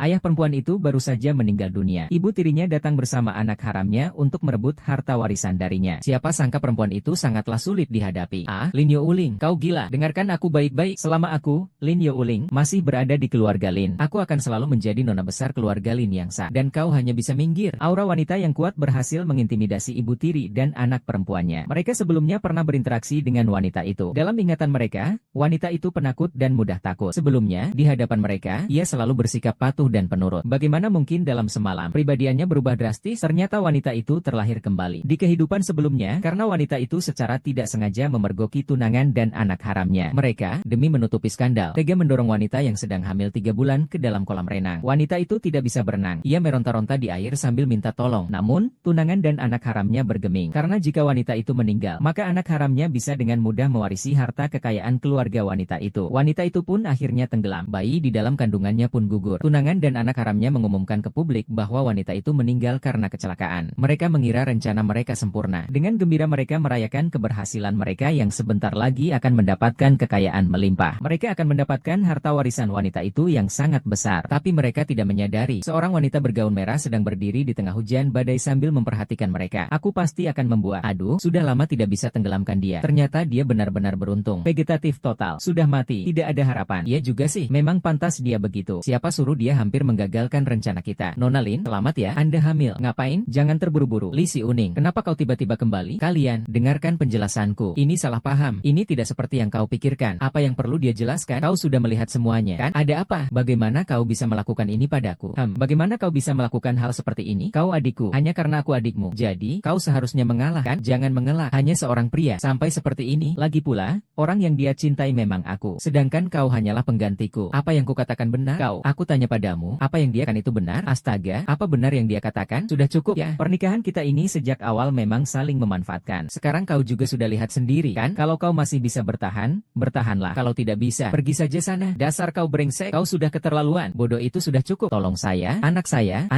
Ayah perempuan itu baru saja meninggal dunia. Ibu tirinya datang bersama anak haramnya untuk merebut harta warisan darinya. Siapa sangka perempuan itu sangatlah sulit dihadapi. Ah, Lin Youling, kau gila. Dengarkan aku baik-baik. Selama aku, Lin Youling, masih berada di keluarga Lin, aku akan selalu menjadi nona besar keluarga Lin yang sah. Dan kau hanya bisa minggir. Aura wanita yang kuat berhasil mengintimidasi ibu tiri dan anak perempuannya. Mereka sebelumnya pernah berinteraksi dengan wanita itu. Dalam ingatan mereka, wanita itu penakut dan mudah takut. Sebelumnya, di hadapan mereka, ia selalu bersikap patuh dan penurut. Bagaimana mungkin dalam semalam pribadiannya berubah drastis? Ternyata wanita itu terlahir kembali di kehidupan sebelumnya karena wanita itu secara tidak sengaja memergoki tunangan dan anak haramnya. Mereka, demi menutupi skandal, tega mendorong wanita yang sedang hamil 3 bulan ke dalam kolam renang. Wanita itu tidak bisa berenang. Ia meronta-ronta di air sambil minta tolong. Namun, tunangan dan anak haramnya bergeming. Karena jika wanita itu meninggal, maka anak haramnya bisa dengan mudah mewarisi harta kekayaan keluarga wanita itu. Wanita itu pun akhirnya tenggelam. Bayi di dalam kandungannya pun gugur. Tunangan dan anak haramnya mengumumkan ke publik bahwa wanita itu meninggal karena kecelakaan. Mereka mengira rencana mereka sempurna. Dengan gembira mereka merayakan keberhasilan mereka yang sebentar lagi akan mendapatkan kekayaan melimpah. Mereka akan mendapatkan harta warisan wanita itu yang sangat besar. Tapi mereka tidak menyadari, seorang wanita bergaun merah sedang berdiri di tengah hujan badai sambil memperhatikan mereka. Aku pasti akan membuat. Aduh, sudah lama tidak bisa tenggelamkan dia. Ternyata dia benar-benar beruntung. Vegetatif total. Sudah mati. Tidak ada harapan. Iya juga sih. Memang pantas dia begitu. Siapa suruh dia hampir menggagalkan rencana kita. Nona Lin, selamat ya. Anda hamil. Ngapain? Jangan terburu-buru. Li Si Uning, kenapa kau tiba-tiba kembali? Kalian, dengarkan penjelasanku. Ini salah paham. Ini tidak seperti yang kau pikirkan. Apa yang perlu dia jelaskan? Kau sudah melihat semuanya, kan? Ada apa? Bagaimana kau bisa melakukan ini padaku? Bagaimana kau bisa melakukan hal seperti ini? Kau adikku. Hanya karena aku adikmu. Jadi, kau seharusnya mengalah, kan? Jangan mengelak. Hanya seorang pria. Sampai seperti ini. Lagi pula, orang yang dia cintai memang aku. Sedangkan kau hanyalah penggantiku. Apa yang kukatakan benar? Kau, aku tanya padamu, apa yang dia kan itu benar? Astaga, apa benar yang dia katakan? Sudah cukup ya. Pernikahan kita ini sejak awal memang saling memanfaatkan. Sekarang kau juga sudah lihat sendiri, kan? Kalau kau masih bisa bertahan, bertahanlah. Kalau tidak bisa, pergi saja sana. Dasar kau brengsek, kau sudah keterlaluan. Bodoh itu sudah cukup. Tolong saya, anak saya.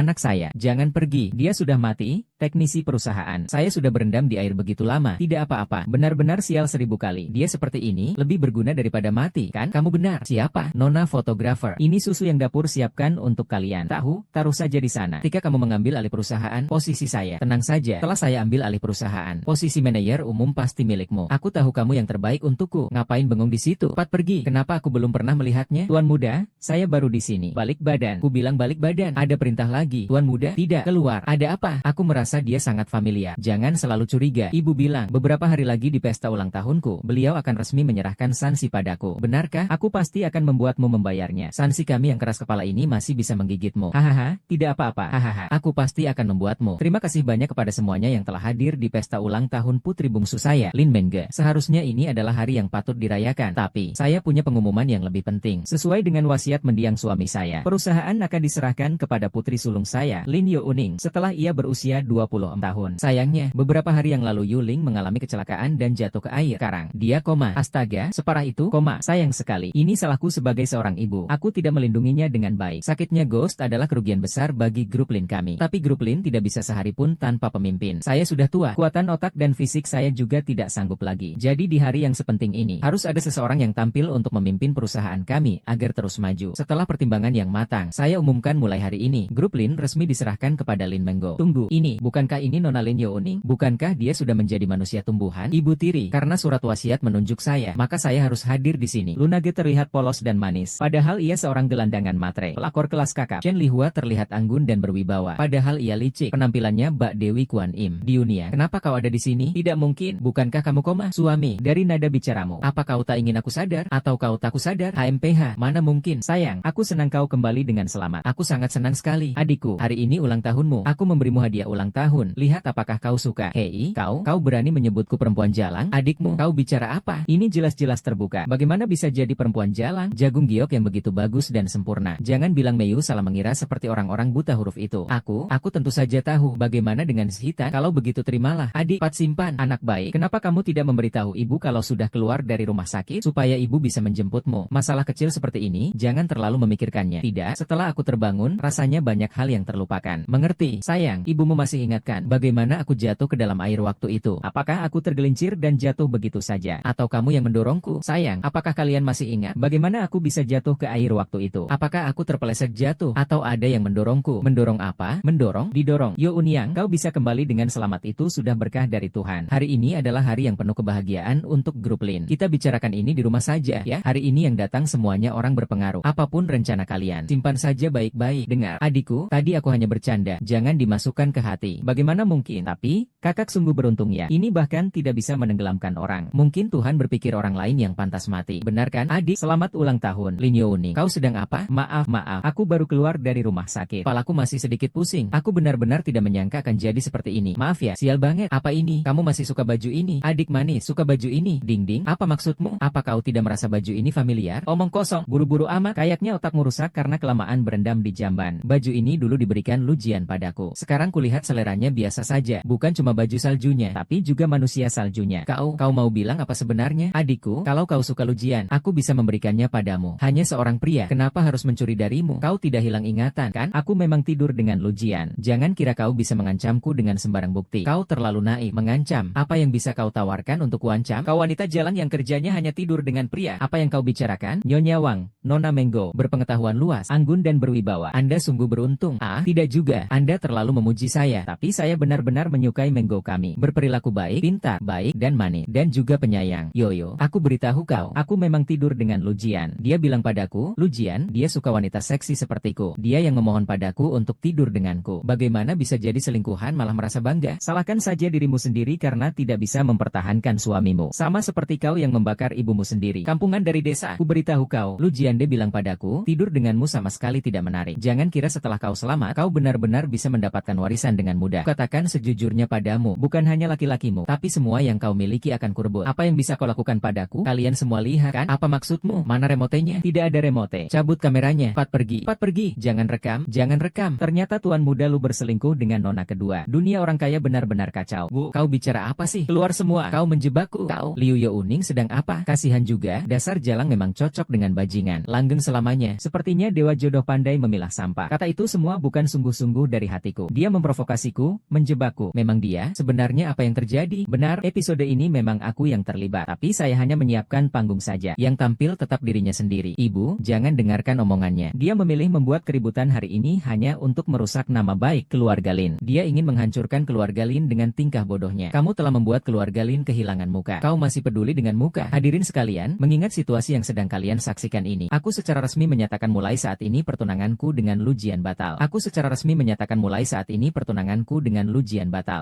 Jangan pergi. Dia sudah mati, teknisi perusahaan. Saya sudah berendam di air begitu lama. Tidak apa-apa. Benar-benar sial 1000 kali. Dia seperti ini, lebih berguna daripada mati, kan? Kamu benar. Siapa? Nona fotografer. Ini susu yang dapur siapkan untuk kalian. Tahu, taruh saja di sana. Ketika kamu mengambil alih perusahaan, posisi saya. Tenang saja. Setelah saya ambil alih perusahaan, posisi manajer umum pasti milikmu. Aku tahu kamu yang terbaik untukku. Ngapain bengong di situ? Cepat pergi. Kenapa aku belum pernah melihatnya? Tuan muda, saya baru di sini. Balik badan. Ku bilang balik badan. Ada perintah lagi. Tuan muda, tidak. Keluar. Ada apa? Aku merasa dia sangat familiar. Jangan selalu curiga. Ibu bilang, beberapa hari lagi di pesta ulang tahunku, beliau akan resmi menyerahkan sanksi padaku. Benarkah? Aku pasti akan membuatmu membayarnya. Sanksi kami yang keras kepala ini masih bisa menggigitmu. Hahaha, tidak apa-apa. Hahaha, aku pasti akan membuatmu. Terima kasih banyak kepada semuanya yang telah hadir di pesta ulang tahun putri bungsu saya, Lin Menge. Seharusnya ini adalah hari yang patut dirayakan. Tapi, saya punya pengumuman yang lebih penting. Sesuai dengan wasiat mendiang suami saya, perusahaan akan diserahkan kepada putri sulung saya, Lin Youning, setelah ia berusia 26 tahun. Sayangnya, beberapa hari yang lalu Yuling mengalami kecelakaan dan jatuh ke air. Sekarang, dia koma. Astaga, separah itu, koma. Sayang sekali. Ini salahku sebagai seorang ibu. Aku tidak melindunginya dengan baik. Sakitnya Ghost adalah kerugian besar bagi grup Lin kami. Tapi grup Lin tidak bisa sehari pun tanpa pemimpin. Saya sudah tua. Kuatan otak dan fisik saya juga tidak sanggup lagi. Jadi di hari yang sepenting ini, harus ada seseorang yang tampil untuk memimpin perusahaan kami agar terus maju. Setelah pertimbangan yang matang, saya umumkan mulai hari ini, grup Lin resmi diserahkan kepada Lin Menggo. Tunggu, ini, bukankah ini Nona Lin Youning? Bukankah dia sudah menjadi manusia tumbuhan? Ibu tiri, karena surat wasiat menunjuk saya, maka saya harus hadir di sini. Lunage terlihat polos dan manis, padahal ia seorang gelandangan matre. Pelakor kelas kakap. Chen Lihua terlihat anggun dan berwibawa, padahal ia licik. Penampilannya Mbak Dewi Kuan Im. Diunia, kenapa kau ada di sini? Tidak mungkin. Bukankah kamu koma? Suami, dari nada bicaramu, apa kau tak ingin aku sadar? Atau kau takut sadar? HMPH, mana mungkin. Sayang, aku senang kau kembali dengan selamat. Aku sangat senang sekali. Adikku, hari ini ulang tahunmu. Aku memberimu hadiah ulang tahun. Lihat apakah kau suka. Hei, kau berani menyebutku perempuan jalang? Adikmu, kau bicara apa? Ini jelas-jelas terbuka. Bagaimana bisa jadi perempuan jalang? Jagung giok yang begitu bagus dan sempurna. Jangan bilang Meiyu salah mengira seperti orang-orang buta huruf itu. Aku tentu saja tahu. Bagaimana dengan Shita? Kalau begitu terimalah. Adik, pat simpan. Anak baik. Kenapa kamu tidak memberitahu ibu kalau sudah keluar dari rumah sakit? Supaya ibu bisa menjemputmu. Masalah kecil seperti ini, jangan terlalu memikirkannya. Tidak, setelah aku terbangun, rasanya banyak hal yang terlupakan. Mengerti? Sayang, ibumu masih ingatkan bagaimana aku jatuh ke dalam air waktu itu. Apakah aku tergelincir dan jatuh begitu saja? Atau kamu yang mendorongku? Sayang, apakah kalian masih ingat bagaimana aku bisa jatuh ke air waktu itu? Apakah aku terpeleset terpeleset jatuh, atau ada yang mendorongku. Mendorong apa? Mendorong? Didorong. Yo Unyang, kau bisa kembali dengan selamat, itu sudah berkah dari Tuhan. Hari ini adalah hari yang penuh kebahagiaan untuk grup Lin. Kita bicarakan ini di rumah saja, ya. Hari ini yang datang semuanya orang berpengaruh. Apapun rencana kalian, simpan saja baik-baik. Dengar, adikku, tadi aku hanya bercanda. Jangan dimasukkan ke hati. Bagaimana mungkin? Tapi, kakak sungguh beruntung ya. Ini bahkan tidak bisa menenggelamkan orang. Mungkin Tuhan berpikir orang lain yang pantas mati. Benar kan? Adik, selamat ulang tahun. Lin Youning, kau sedang apa? Maaf, aku baru keluar dari rumah sakit. Kepalaku masih sedikit pusing. Aku benar-benar tidak menyangka akan jadi seperti ini. Maaf ya, sial banget. Apa ini? Kamu masih suka baju ini? Adik manis, suka baju ini? Ding-ding, apa maksudmu? Apa kau tidak merasa baju ini familiar? Omong kosong, buru-buru amat. Kayaknya otakmu rusak karena kelamaan berendam di jamban. Baju ini dulu diberikan Lujian padaku. Sekarang kulihat seleranya biasa saja. Bukan cuma baju saljunya, tapi juga manusia saljunya. Kau mau bilang apa sebenarnya? Adikku, kalau kau suka Lujian, aku bisa memberikannya padamu. Hanya seorang pria, kenapa harus mencuri darimu? Kau tidak hilang ingatan, kan? Aku memang tidur dengan Lujian. Jangan kira kau bisa mengancamku dengan sembarang bukti. Kau terlalu naif. Mengancam? Apa yang bisa kau tawarkan untuk kuancam? Kau wanita jalan yang kerjanya hanya tidur dengan pria. Apa yang kau bicarakan? Nyonya Wang, Nona Menggo, berpengetahuan luas, anggun dan berwibawa. Anda sungguh beruntung. Tidak juga. Anda terlalu memuji saya. Tapi saya benar-benar menyukai Menggo kami. Berperilaku baik, pintar, baik, dan manis. Dan juga penyayang. Yoyo, aku beritahu kau, aku memang tidur dengan Lujian. Dia bilang padaku, Lujian, dia suka wanita seksi sepertiku. Dia yang memohon padaku untuk tidur denganku. Bagaimana bisa jadi selingkuhan malah merasa bangga? Salahkan saja dirimu sendiri karena tidak bisa mempertahankan suamimu. Sama seperti kau yang membakar ibumu sendiri. Kampungan dari desa. Ku beritahu kau, Lujian dia bilang padaku, tidur denganmu sama sekali tidak menarik. Jangan kira setelah kau selamat, kau benar-benar bisa mendapatkan warisan dengan mudah. Katakan sejujurnya padamu, bukan hanya laki-lakimu, tapi semua yang kau miliki akan kurebut. Apa yang bisa kau lakukan padaku? Kalian semua lihat kan? Apa maksudmu? Mana remotenya? Tidak ada remote. Cabut kameranya. Cepat pergi. Jangan rekam. Ternyata tuan muda lu berselingkuh dengan nona kedua. Dunia orang kaya benar-benar kacau. Bu, kau bicara apa sih? Keluar semua. Kau menjebakku. Kau, Liu Youning sedang apa? Kasihan juga. Dasar Jalang memang cocok dengan bajingan. Langgeng selamanya. Sepertinya dewa jodoh pandai memilah sampah. Kata itu semua bukan sungguh-sungguh dari hatiku. Dia memprovokasiku, menjebakku. Memang dia. Sebenarnya apa yang terjadi? Benar, episode ini memang aku yang terlibat. Tapi saya hanya menyiapkan panggung saja. Yang tampil tetap dirinya sendiri. Ibu, jangan dengarkan omongannya. Dia memilih membuat keributan hari ini hanya untuk merusak nama baik keluarga Lin. Dia ingin menghancurkan keluarga Lin dengan tingkah bodohnya. Kamu telah membuat keluarga Lin kehilangan muka. Kau masih peduli dengan muka? Hadirin sekalian, mengingat situasi yang sedang kalian saksikan ini, aku secara resmi menyatakan mulai saat ini pertunanganku dengan Lujian batal.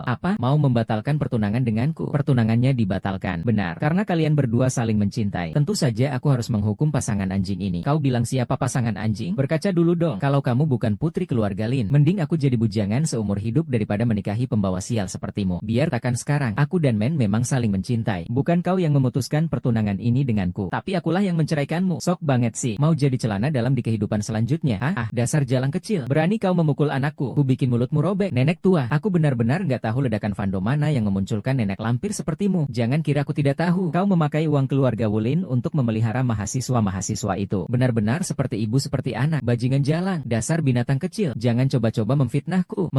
Apa? Mau membatalkan pertunangan denganku? Pertunangannya dibatalkan. Benar, karena kalian berdua saling mencintai. Tentu saja aku harus menghukum pasangan anjing ini. Kau bilang siapa pasangan anjing? Berkaca dulu dong. Kalau kamu bukan putri keluarga Lin, mending aku jadi bujangan seumur hidup daripada menikahi pembawa sial sepertimu. Biar takkan sekarang, aku dan Men memang saling mencintai. Bukan kau yang memutuskan pertunangan ini denganku, tapi akulah yang menceraikanmu. Sok banget sih, mau jadi celana dalam di kehidupan selanjutnya. Dasar jalang kecil. Berani kau memukul anakku. Ku bikin mulutmu robek. Nenek tua, aku benar-benar nggak tahu ledakan fandom mana yang memunculkan nenek lampir sepertimu. Jangan kira aku tidak tahu. Kau memakai uang keluarga Wulin untuk memelihara mahasiswa-mahasiswa itu. Benar-benar seperti ibu seperti anak. Bajingan jalang. Dasar binatang kecil. Jangan coba-coba memfitnahku.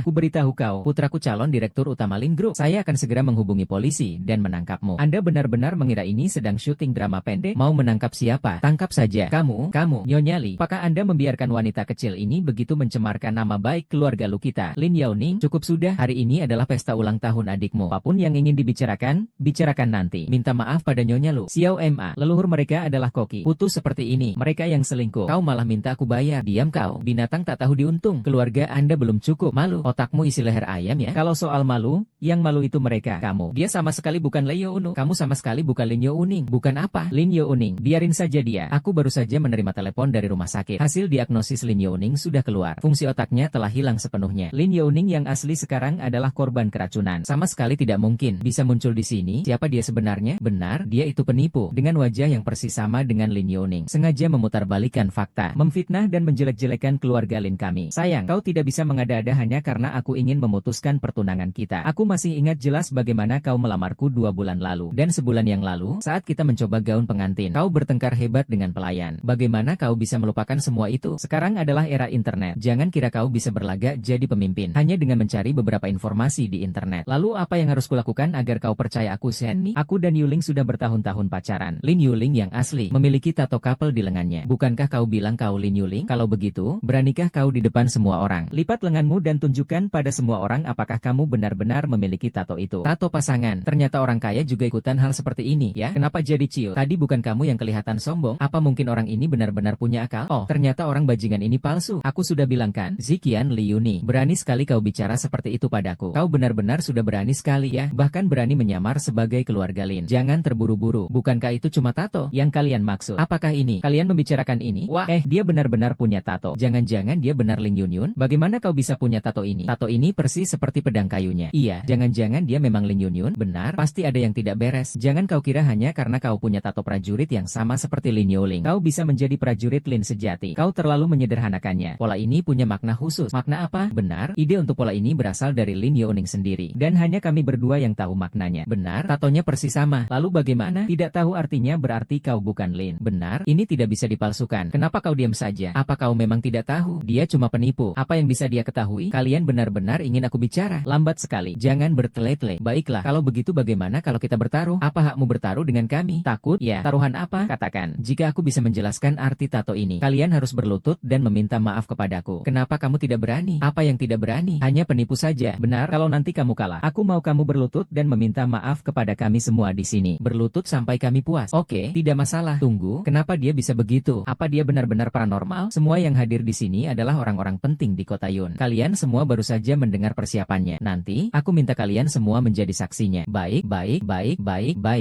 Ku beritahu kau, putraku calon direktur utama Lin Group. Saya akan segera menghubungi polisi dan menangkapmu. Anda benar-benar mengira ini sedang syuting drama pendek? Mau menangkap siapa? Tangkap saja. Kamu, Nyonya Li. Apakah Anda membiarkan wanita kecil ini begitu mencemarkan nama baik keluarga lu kita? Lin Youning, cukup sudah. Hari ini adalah pesta ulang tahun adikmu. Apapun yang ingin dibicarakan, bicarakan nanti. Minta maaf pada Nyonya Lu. Xiao Ma, leluhur mereka adalah koki. Putus seperti ini. Mereka yang selingkuh. Kau malah minta aku bayar. Diam kau. Binatang tak tahu diuntung. Keluarga Anda belum cukup malu. Otakmu isi leher ayam ya. Kalau soal malu, yang malu itu mereka. Kamu. Dia sama sekali bukan Lin Youning. Kamu sama sekali bukan Lin Youning. Bukan apa? Lin Youning. Biarin saja dia. Aku baru saja menerima telepon dari rumah sakit. Hasil diagnosis Lin Youning sudah keluar. Fungsi otaknya telah hilang sepenuhnya. Lin Youning yang asli sekarang adalah korban keracunan. Sama sekali tidak mungkin bisa muncul di sini. Siapa dia sebenarnya? Benar, dia itu penipu. Dengan wajah yang persis sama dengan Lin Youning. Sengaja memutarbalikkan fakta. Memfitnah dan menjelek-jelekan keluarga Lin kami. Sayang, kau tidak bisa mengada-ada hanya karena aku ingin memutuskan pertunangan kita. Aku masih ingat jelas bagaimana kau melamarku 2 bulan lalu. Dan sebulan yang lalu, saat kita mencoba gaun pengantin, kau bertengkar hebat dengan pelayan. Bagaimana kau bisa melupakan semua itu? Sekarang adalah era internet. Jangan kira kau bisa berlagak jadi pemimpin hanya dengan mencari beberapa informasi di internet. Lalu apa yang harus kulakukan agar kau percaya aku, Shen? Aku dan Yuling sudah bertahun-tahun pacaran. Lin Yuling yang asli memiliki tato couple di lengannya. Bukankah kau bilang kau Lin Yuling? Kalau begitu, beranikah kau di depan semua orang? Lipat lenganmu dan tunjukkan pada semua orang apakah kamu benar-benar memiliki tato itu. Tato pasangan. Ternyata orang kaya juga ikutan hal seperti ini, ya? Kenapa jadi ciut? Tadi bukan kamu yang kelihatan sombong? Apa mungkin orang ini benar-benar punya akal? Oh, ternyata orang bajingan ini palsu. Aku sudah bilang kan, Ziqian Liuni. Berani sekali kau bicara seperti itu padaku. Kau benar-benar sudah berani sekali ya, bahkan berani menyamar sebagai keluarga Lin. Jangan terburu-buru. Bukankah itu cuma tato yang kalian maksud? Apakah ini? Kalian membicarakan ini? Wah, dia benar-benar punya tato. Jangan-jangan dia benar Lin Yunyun? Bagaimana kau bisa punya tato ini? Tato ini persis seperti pedang kayunya. Iya, jangan-jangan dia memang Lin Yunyun? Benar, pasti ada yang tidak beres. Jangan kau kira hanya karena kau punya tato prajurit yang sama seperti Lin Yuling, kau bisa menjadi prajurit Lin sejati. Kau terlalu menyederhanakannya. Pola ini punya makna khusus. Makna apa? Benar, ide untuk pola ini berasal dari Lin Yuning sendiri. Dan hanya kami berdua yang tahu maknanya. Benar, tatonya persis sama. Lalu bagaimana? Tidak tahu artinya berarti kau bukan Lin. Benar, ini tidak bisa dipalsukan. Kenapa kau diam saja? Apa kau memang tidak tahu? Dia cuma penipu. Apa yang bisa dia ketahui? Kalian benar-benar ingin aku bicara? Lambat sekali. Jangan bertele-tele. Baiklah, kalau begitu bagaimana kalau kita bertaruh? Apa hakmu bertaruh dengan kami? Takut? Ya, taruhan apa? Katakan. Jika aku bisa menjelaskan arti tato ini, kalian harus berlutut dan meminta maaf kepadaku. Kenapa kamu tidak berani? Apa yang tidak berani? Hanya penipu saja. Benar, kalau nanti kamu kalah, aku mau kamu berlutut dan meminta maaf kepada kami semua di sini. Berlutut sampai kami puas. Oke, tidak masalah. Tunggu, kenapa dia bisa begitu? Apa dia benar-benar paranormal? Semua yang hadir di sini adalah orang-orang penting di kota Yun. Kalian semua baru saja mendengar persiapannya. Nanti, aku minta kalian semua menjadi saksinya. Baik.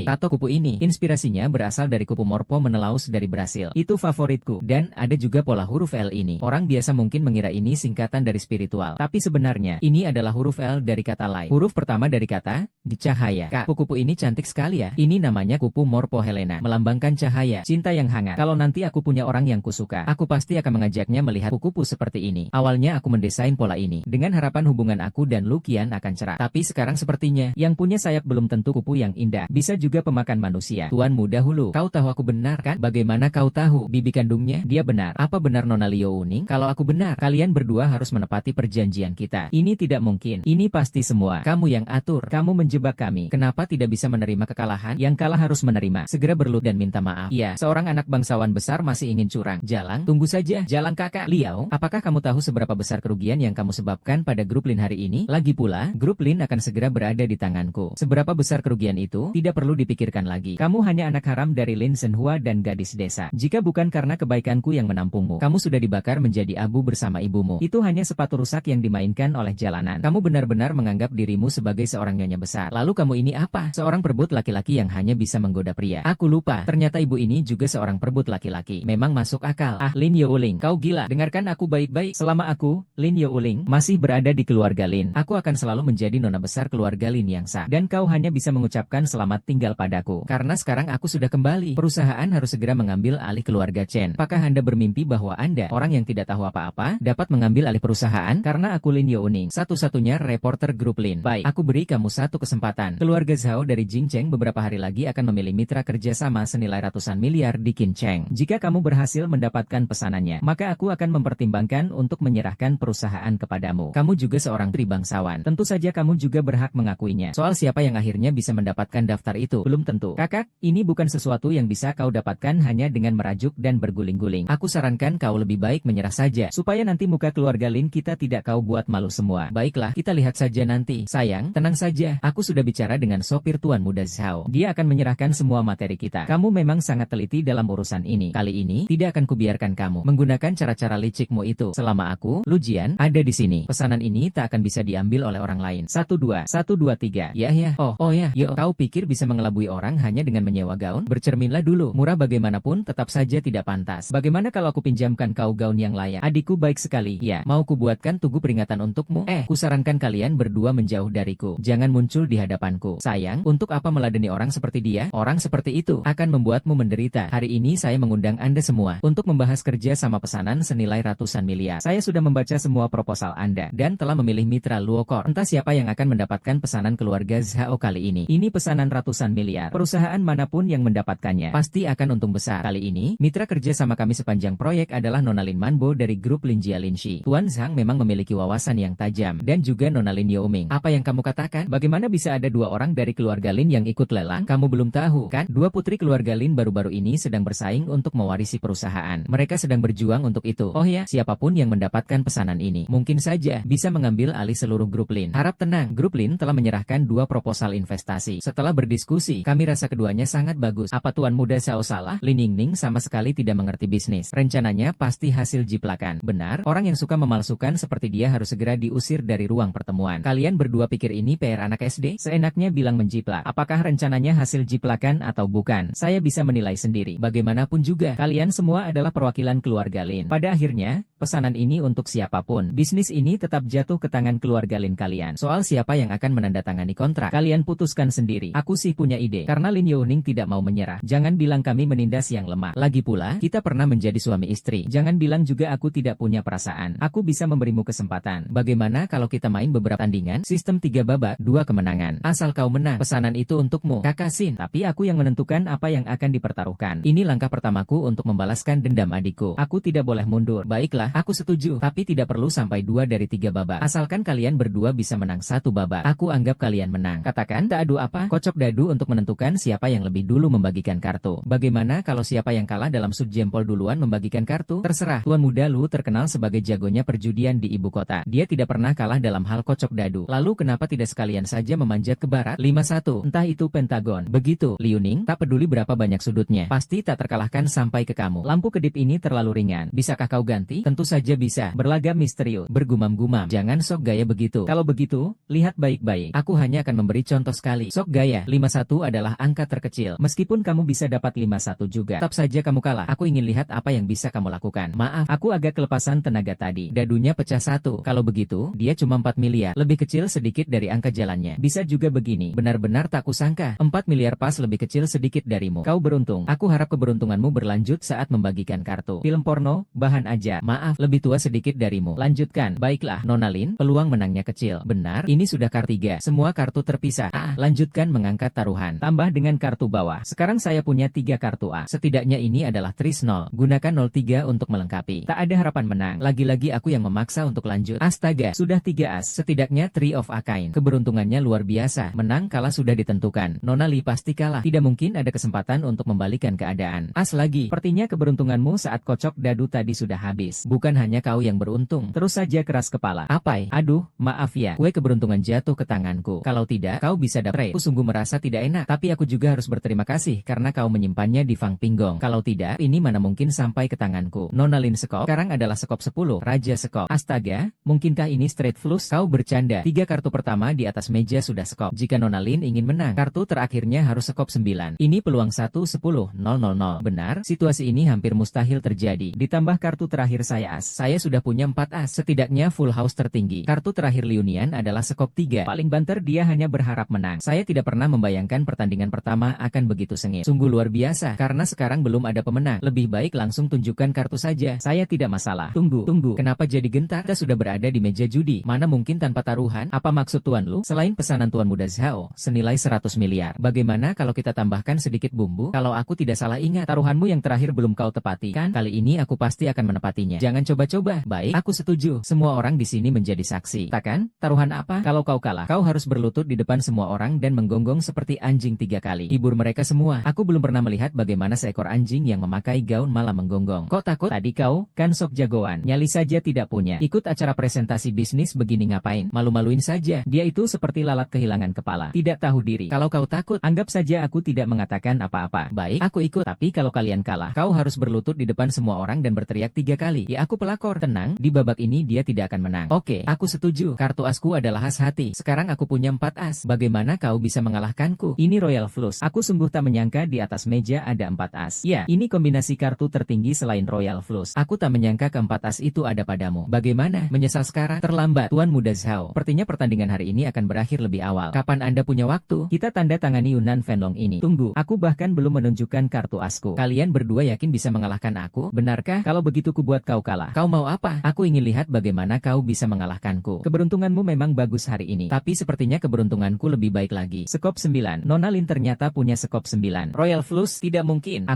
Tato kupu ini, inspirasinya berasal dari kupu Morpo menelaus dari Brasil. Itu favoritku. Dan ada juga pola huruf L ini. Orang biasa mungkin mengira ini singkatan dari spiritual. Tapi sebenarnya, ini adalah huruf L dari kata light. Huruf pertama dari kata cahaya. Kak, kupu ini cantik sekali ya. Ini namanya kupu Morpo Helena. Melambangkan cahaya, cinta yang hangat. Kalau nanti aku punya orang yang kusuka, aku pasti akan mengajaknya melihat kupu seperti ini. Awalnya aku mendesain pola ini dengan harapan hubungan aku dan Lukian akan cerah. Tapi sekarang sepertinya, yang punya sayap belum tentu kupu yang indah. Bisa juga pemakan manusia. Tuanmu dahulu. Kau tahu aku benar kan? Bagaimana kau tahu? Bibi kandungnya, dia benar. Apa benar Nona Liu Uning? Kalau aku benar, kalian berdua harus menepati perjanjian kita. Ini tidak mungkin. Ini pasti semua. Kamu yang atur. Kamu menjebak kami. Kenapa tidak bisa menerima kekalahan? Yang kalah harus menerima. Segera berlutut dan minta maaf. Iya, seorang anak bangsawan besar masih ingin curang. Jalang, tunggu saja. Jalang kakak. Liao, apakah kamu tahu seberapa besar kerugian yang kamu sebabkan pada grup Lin hari ini? Lagi pula, grup Lin akan segera berada di tanganku. Seberapa besar kerugian itu? Tidak perlu dipikirkan lagi. Kamu hanya anak haram dari Lin Shenhua dan gadis desa. Jika bukan karena kebaikanku yang menampungmu, kamu sudah dibakar menjadi abu bersama ibumu. Itu hanya sepatu rusak yang dimainkan oleh jalanan. Kamu benar-benar menganggap dirimu sebagai seorang nyonya besar. Lalu kamu ini apa? Seorang perebut laki-laki yang hanya bisa menggoda pria. Aku lupa, ternyata ibu ini juga seorang perebut laki-laki. Memang masuk akal. Ah, Lin Youling, kau gila. Dengarkan aku baik-baik. Selama aku, Lin Youling, masih berada di keluarga Lin, aku akan selalu menjadi nona besar keluarga Lin yang sah. Dan kau hanya bisa mengucapkan selamat tinggal padaku. Karena sekarang aku sudah kembali. Perusahaan harus segera mengambil alih keluarga Chen. Apakah Anda bermimpi bahwa Anda, orang yang tidak tahu apa-apa, dapat mengambil alih perusahaan? Karena aku Lin Youning, satu-satunya reporter grup Lin. Baik, aku beri kamu satu kesempatan. Keluarga Zhao dari Jingcheng beberapa hari lagi akan memilih mitra kerjasama senilai ratusan miliar di Qincheng. Jika kamu berhasil mendapatkan pesanannya, maka aku akan mempertimbangkan untuk menyerahkan perusahaan kepadamu. Kamu juga seorang tribangsawan. Tentu saja kamu juga berhak mengakuinya. Soal siapa yang akhirnya bisa mendapatkan daftar itu, belum tentu. Kakak, ini bukan sesuatu yang bisa kau dapatkan hanya dengan merajuk dan berguling-guling. Aku sarankan kau lebih baik menyerah saja, supaya nanti muka keluarga Lin kita tidak kau buat malu semua. Baiklah, kita lihat saja nanti. Sayang, tenang saja. Aku sudah bicara dengan sopir tuan muda Zhao. Dia akan menyerahkan semua materi kita. Kamu memang sangat teliti dalam urusan ini. Kali ini, tidak akan kubiarkan kamu menggunakan cara-cara licikmu itu. Selama aku, Lujian, ada di sini. Pesanan ini tak akan bisa diambil oleh orang lain. 1, 2, 3. Ya. Oh ya. Yo, kau pikir bisa mengelabui orang hanya dengan menyewa gaun? Bercerminlah dulu. Murah bagaimanapun tetap saja tidak pantas. Bagaimana kalau aku pinjamkan kau gaun yang layak? Adikku baik sekali. Ya, mau kubuatkan tugu peringatan untukmu? Kusarankan kalian berdua menjauh dariku. Jangan muncul di hadapanku. Sayang, untuk apa meladeni orang seperti dia? Orang seperti itu akan membuatmu menderita. Hari ini saya mengundang Anda semua untuk membahas kerja sama pesanan senilai ratusan miliar. Saya sudah membaca semua proposal Anda dan telah memilih mitra Luokor. Entah siapa yang akan mendapatkan pesanan keluarga Zhao kali ini. Ini pesanan ratusan miliar. Perusahaan manapun yang mendapatkannya pasti akan untung besar. Kali ini, mitra kerja sama kami sepanjang proyek adalah Nona Lin Manbo dari grup Lin Jia Linshi. Tuan Zhang memang memiliki wawasan yang tajam dan juga Nona Lin Youming. Apa yang kamu katakan? Bagaimana bisa ada dua orang dari keluarga Lin yang ikut lelang? Kamu belum tahu, kan? Dua putri keluarga Lin baru-baru ini sedang bersaing untuk mewarisi perusahaan. Mereka Mereka sedang berjuang untuk itu. Oh ya, siapapun yang mendapatkan pesanan ini, mungkin saja bisa mengambil alih seluruh grup Lin. Harap tenang, grup Lin telah menyerahkan 2 proposal investasi. Setelah berdiskusi, kami rasa keduanya sangat bagus. Apa Tuan Muda Xiao salah? Lin Yingning sama sekali tidak mengerti bisnis. Rencananya pasti hasil jiplakan. Benar, orang yang suka memalsukan seperti dia harus segera diusir dari ruang pertemuan. Kalian berdua pikir ini PR anak SD? Seenaknya bilang menjiplak. Apakah rencananya hasil jiplakan atau bukan? Saya bisa menilai sendiri. Bagaimanapun juga, kalian semua adalah perwakilan keluarga Lin. Pada akhirnya, pesanan ini untuk siapapun. Bisnis ini tetap jatuh ke tangan keluarga Lin kalian. Soal siapa yang akan menandatangani kontrak, kalian putuskan sendiri. Aku sih punya ide. Karena Lin Youning tidak mau menyerah. Jangan bilang kami menindas yang lemah. Lagi pula, kita pernah menjadi suami istri. Jangan bilang juga aku tidak punya perasaan. Aku bisa memberimu kesempatan. Bagaimana kalau kita main beberapa tandingan? Sistem 3 babak, 2 kemenangan. Asal kau menang, pesanan itu untukmu. Kakak Sin, tapi aku yang menentukan apa yang akan dipertaruhkan. Ini langkah pertamaku untuk membalaskan dendam adikku. Aku tidak boleh mundur. Baiklah, aku setuju. Tapi tidak perlu sampai 2 dari 3 babak. Asalkan kalian berdua bisa menang 1 babak. Aku anggap kalian menang. Katakan, tak adu apa? Kocok dadu untuk menentukan siapa yang lebih dulu membagikan kartu. Bagaimana kalau siapa yang kalah dalam sud jempol duluan membagikan kartu? Terserah. Tuan muda Lu terkenal sebagai jagonya perjudian di ibu kota. Dia tidak pernah kalah dalam hal kocok dadu. Lalu kenapa tidak sekalian saja memanjat ke barat? 5-1. Entah itu pentagon. Begitu, Liu Ning, tak peduli berapa banyak sudutnya. Pasti tak terkalahkan sampai ke kamu. Lampu kedip ini terlalu ringan. Bisakah kau ganti? Tentu saja bisa. Berlagam misterius. Bergumam-gumam. Jangan sok gaya begitu. Kalau begitu, lihat baik-baik. Aku hanya akan memberi contoh sekali. Sok gaya. 5-1 adalah angka terkecil. Meskipun kamu bisa dapat 5-1 juga, tetap saja kamu kalah. Aku ingin lihat apa yang bisa kamu lakukan. Maaf, aku agak kelepasan tenaga tadi. Dadunya pecah 1. Kalau begitu, dia cuma 4 miliar. Lebih kecil sedikit dari angka jalannya. Bisa juga begini. Benar-benar tak kusangka. 4 miliar pas lebih kecil sedikit darimu. Kau beruntung. Aku harap keberuntunganmu berlanjut saat membagikan kartu. Film porno, bahan aja. Maaf, lebih tua sedikit darimu. Lanjutkan. Baiklah, Nona Lin, peluang menangnya kecil. Benar, ini sudah kartu 3. Semua kartu terpisah. Lanjutkan mengangkat taruhan. Tambah dengan kartu bawah. Sekarang saya punya 3 kartu A. Setidaknya ini adalah tris 0. Gunakan 03 untuk melengkapi. Tak ada harapan menang. Lagi-lagi aku yang memaksa untuk lanjut. Astaga, sudah 3 as. Setidaknya 3 of a kind. Keberuntungannya luar biasa. Menang kalah sudah ditentukan. Nona Li pasti kalah. Tidak mungkin ada kesempatan untuk membalikan keadaan. As lagi. Sepertinya keberuntunganmu saat kocok dadu tadi sudah habis. Bukan hanya kau yang beruntung. Terus saja keras kepala. Apai? Aduh, maaf ya. Kue keberuntungan jatuh ke tanganku. Kalau tidak, kau bisa dapat. Aku sungguh merasa tidak enak. Tapi aku juga harus berterima kasih karena kau menyimpannya di Fang Pinggong. Kalau tidak, ini mana mungkin sampai ke tanganku. Nona Lin sekop. Sekarang adalah sekop 10. Raja sekop. Astaga, mungkinkah ini straight flush? Kau bercanda. 3 kartu pertama di atas meja sudah sekop. Jika Nona Lin ingin menang, kartu terakhirnya harus sekop 9. Ini peluang 1-10-000. Benar, situasi ini hampir mustahil terjadi. Ditambah kartu terakhir saya as. Saya sudah punya 4 as. Setidaknya full house tertinggi. Kartu terakhir Liunian adalah sekop 3. Paling banter dia hanya berharap menang. Saya tidak pernah membayangkan pertandingan pertama akan begitu sengit. Sungguh luar biasa, karena sekarang belum ada pemenang. Lebih baik langsung tunjukkan kartu saja. Saya tidak masalah. Tunggu. Kenapa jadi gentar? Kita sudah berada di meja judi. Mana mungkin tanpa taruhan? Apa maksud Tuan Lu? Selain pesanan Tuan Muda Zhao, senilai 100 miliar. Bagaimana kalau kita tambahkan sedikit bumbu? Kalau aku tidak salah ingat, taruhanmu yang terakhir belum kau tepati, kan? Kali ini aku pasti akan menepatinya. Jangan coba-coba. Baik, aku setuju. Semua orang di sini menjadi saksi. Takkan? Taruhan apa? Kalau kau kalah, kau harus berlutut di depan semua orang dan menggonggong seperti anjing 3 kali. Hibur mereka semua. Aku belum pernah melihat bagaimana seekor anjing yang memakai gaun malah menggonggong. Kok takut? Tadi kau, kan sok jagoan. Nyali saja tidak punya. Ikut acara presentasi bisnis begini ngapain? Malu-maluin saja. Dia itu seperti lalat kehilangan kepala. Tidak tahu diri. Kalau kau takut, anggap saja aku tidak mengatakan apa-apa. Baik, aku ikut. Tapi kalau kalian kalah, kau harus berlutut di depan semua orang dan berteriak 3 kali. Ya aku pelakor. Tenang, di babak ini dia tidak akan menang. Oke, aku setuju. Kartu asku adalah as hati. Sekarang aku punya 4 as. Bagaimana kau bisa mengalahkanku? Ini Royal Flush. Aku sungguh tak menyangka di atas meja ada 4 as. Ya, ini kombinasi kartu tertinggi selain Royal Flush. Aku tak menyangka keempat as itu ada padamu. Bagaimana? Menyesal sekarang? Terlambat, Tuan Muda Zhao. Sepertinya pertandingan hari ini akan berakhir lebih awal. Kapan Anda punya waktu? Kita tanda tangani Yunnan Fenlong ini. Tunggu, aku bahkan belum menunjukkan kartu asku. Kalian berdua yakin bisa mengalahkan aku? Benarkah? Kalau begitu ku buat kau kalah. Kau mau apa? Aku ingin lihat bagaimana kau bisa mengalahkanku. Keberuntunganmu memang bagus hari ini. Tapi sepertinya keberuntunganku lebih baik lagi. Sekop 9. Nona Lin ternyata punya sekop 9. Royal Flush? Tidak mungkin.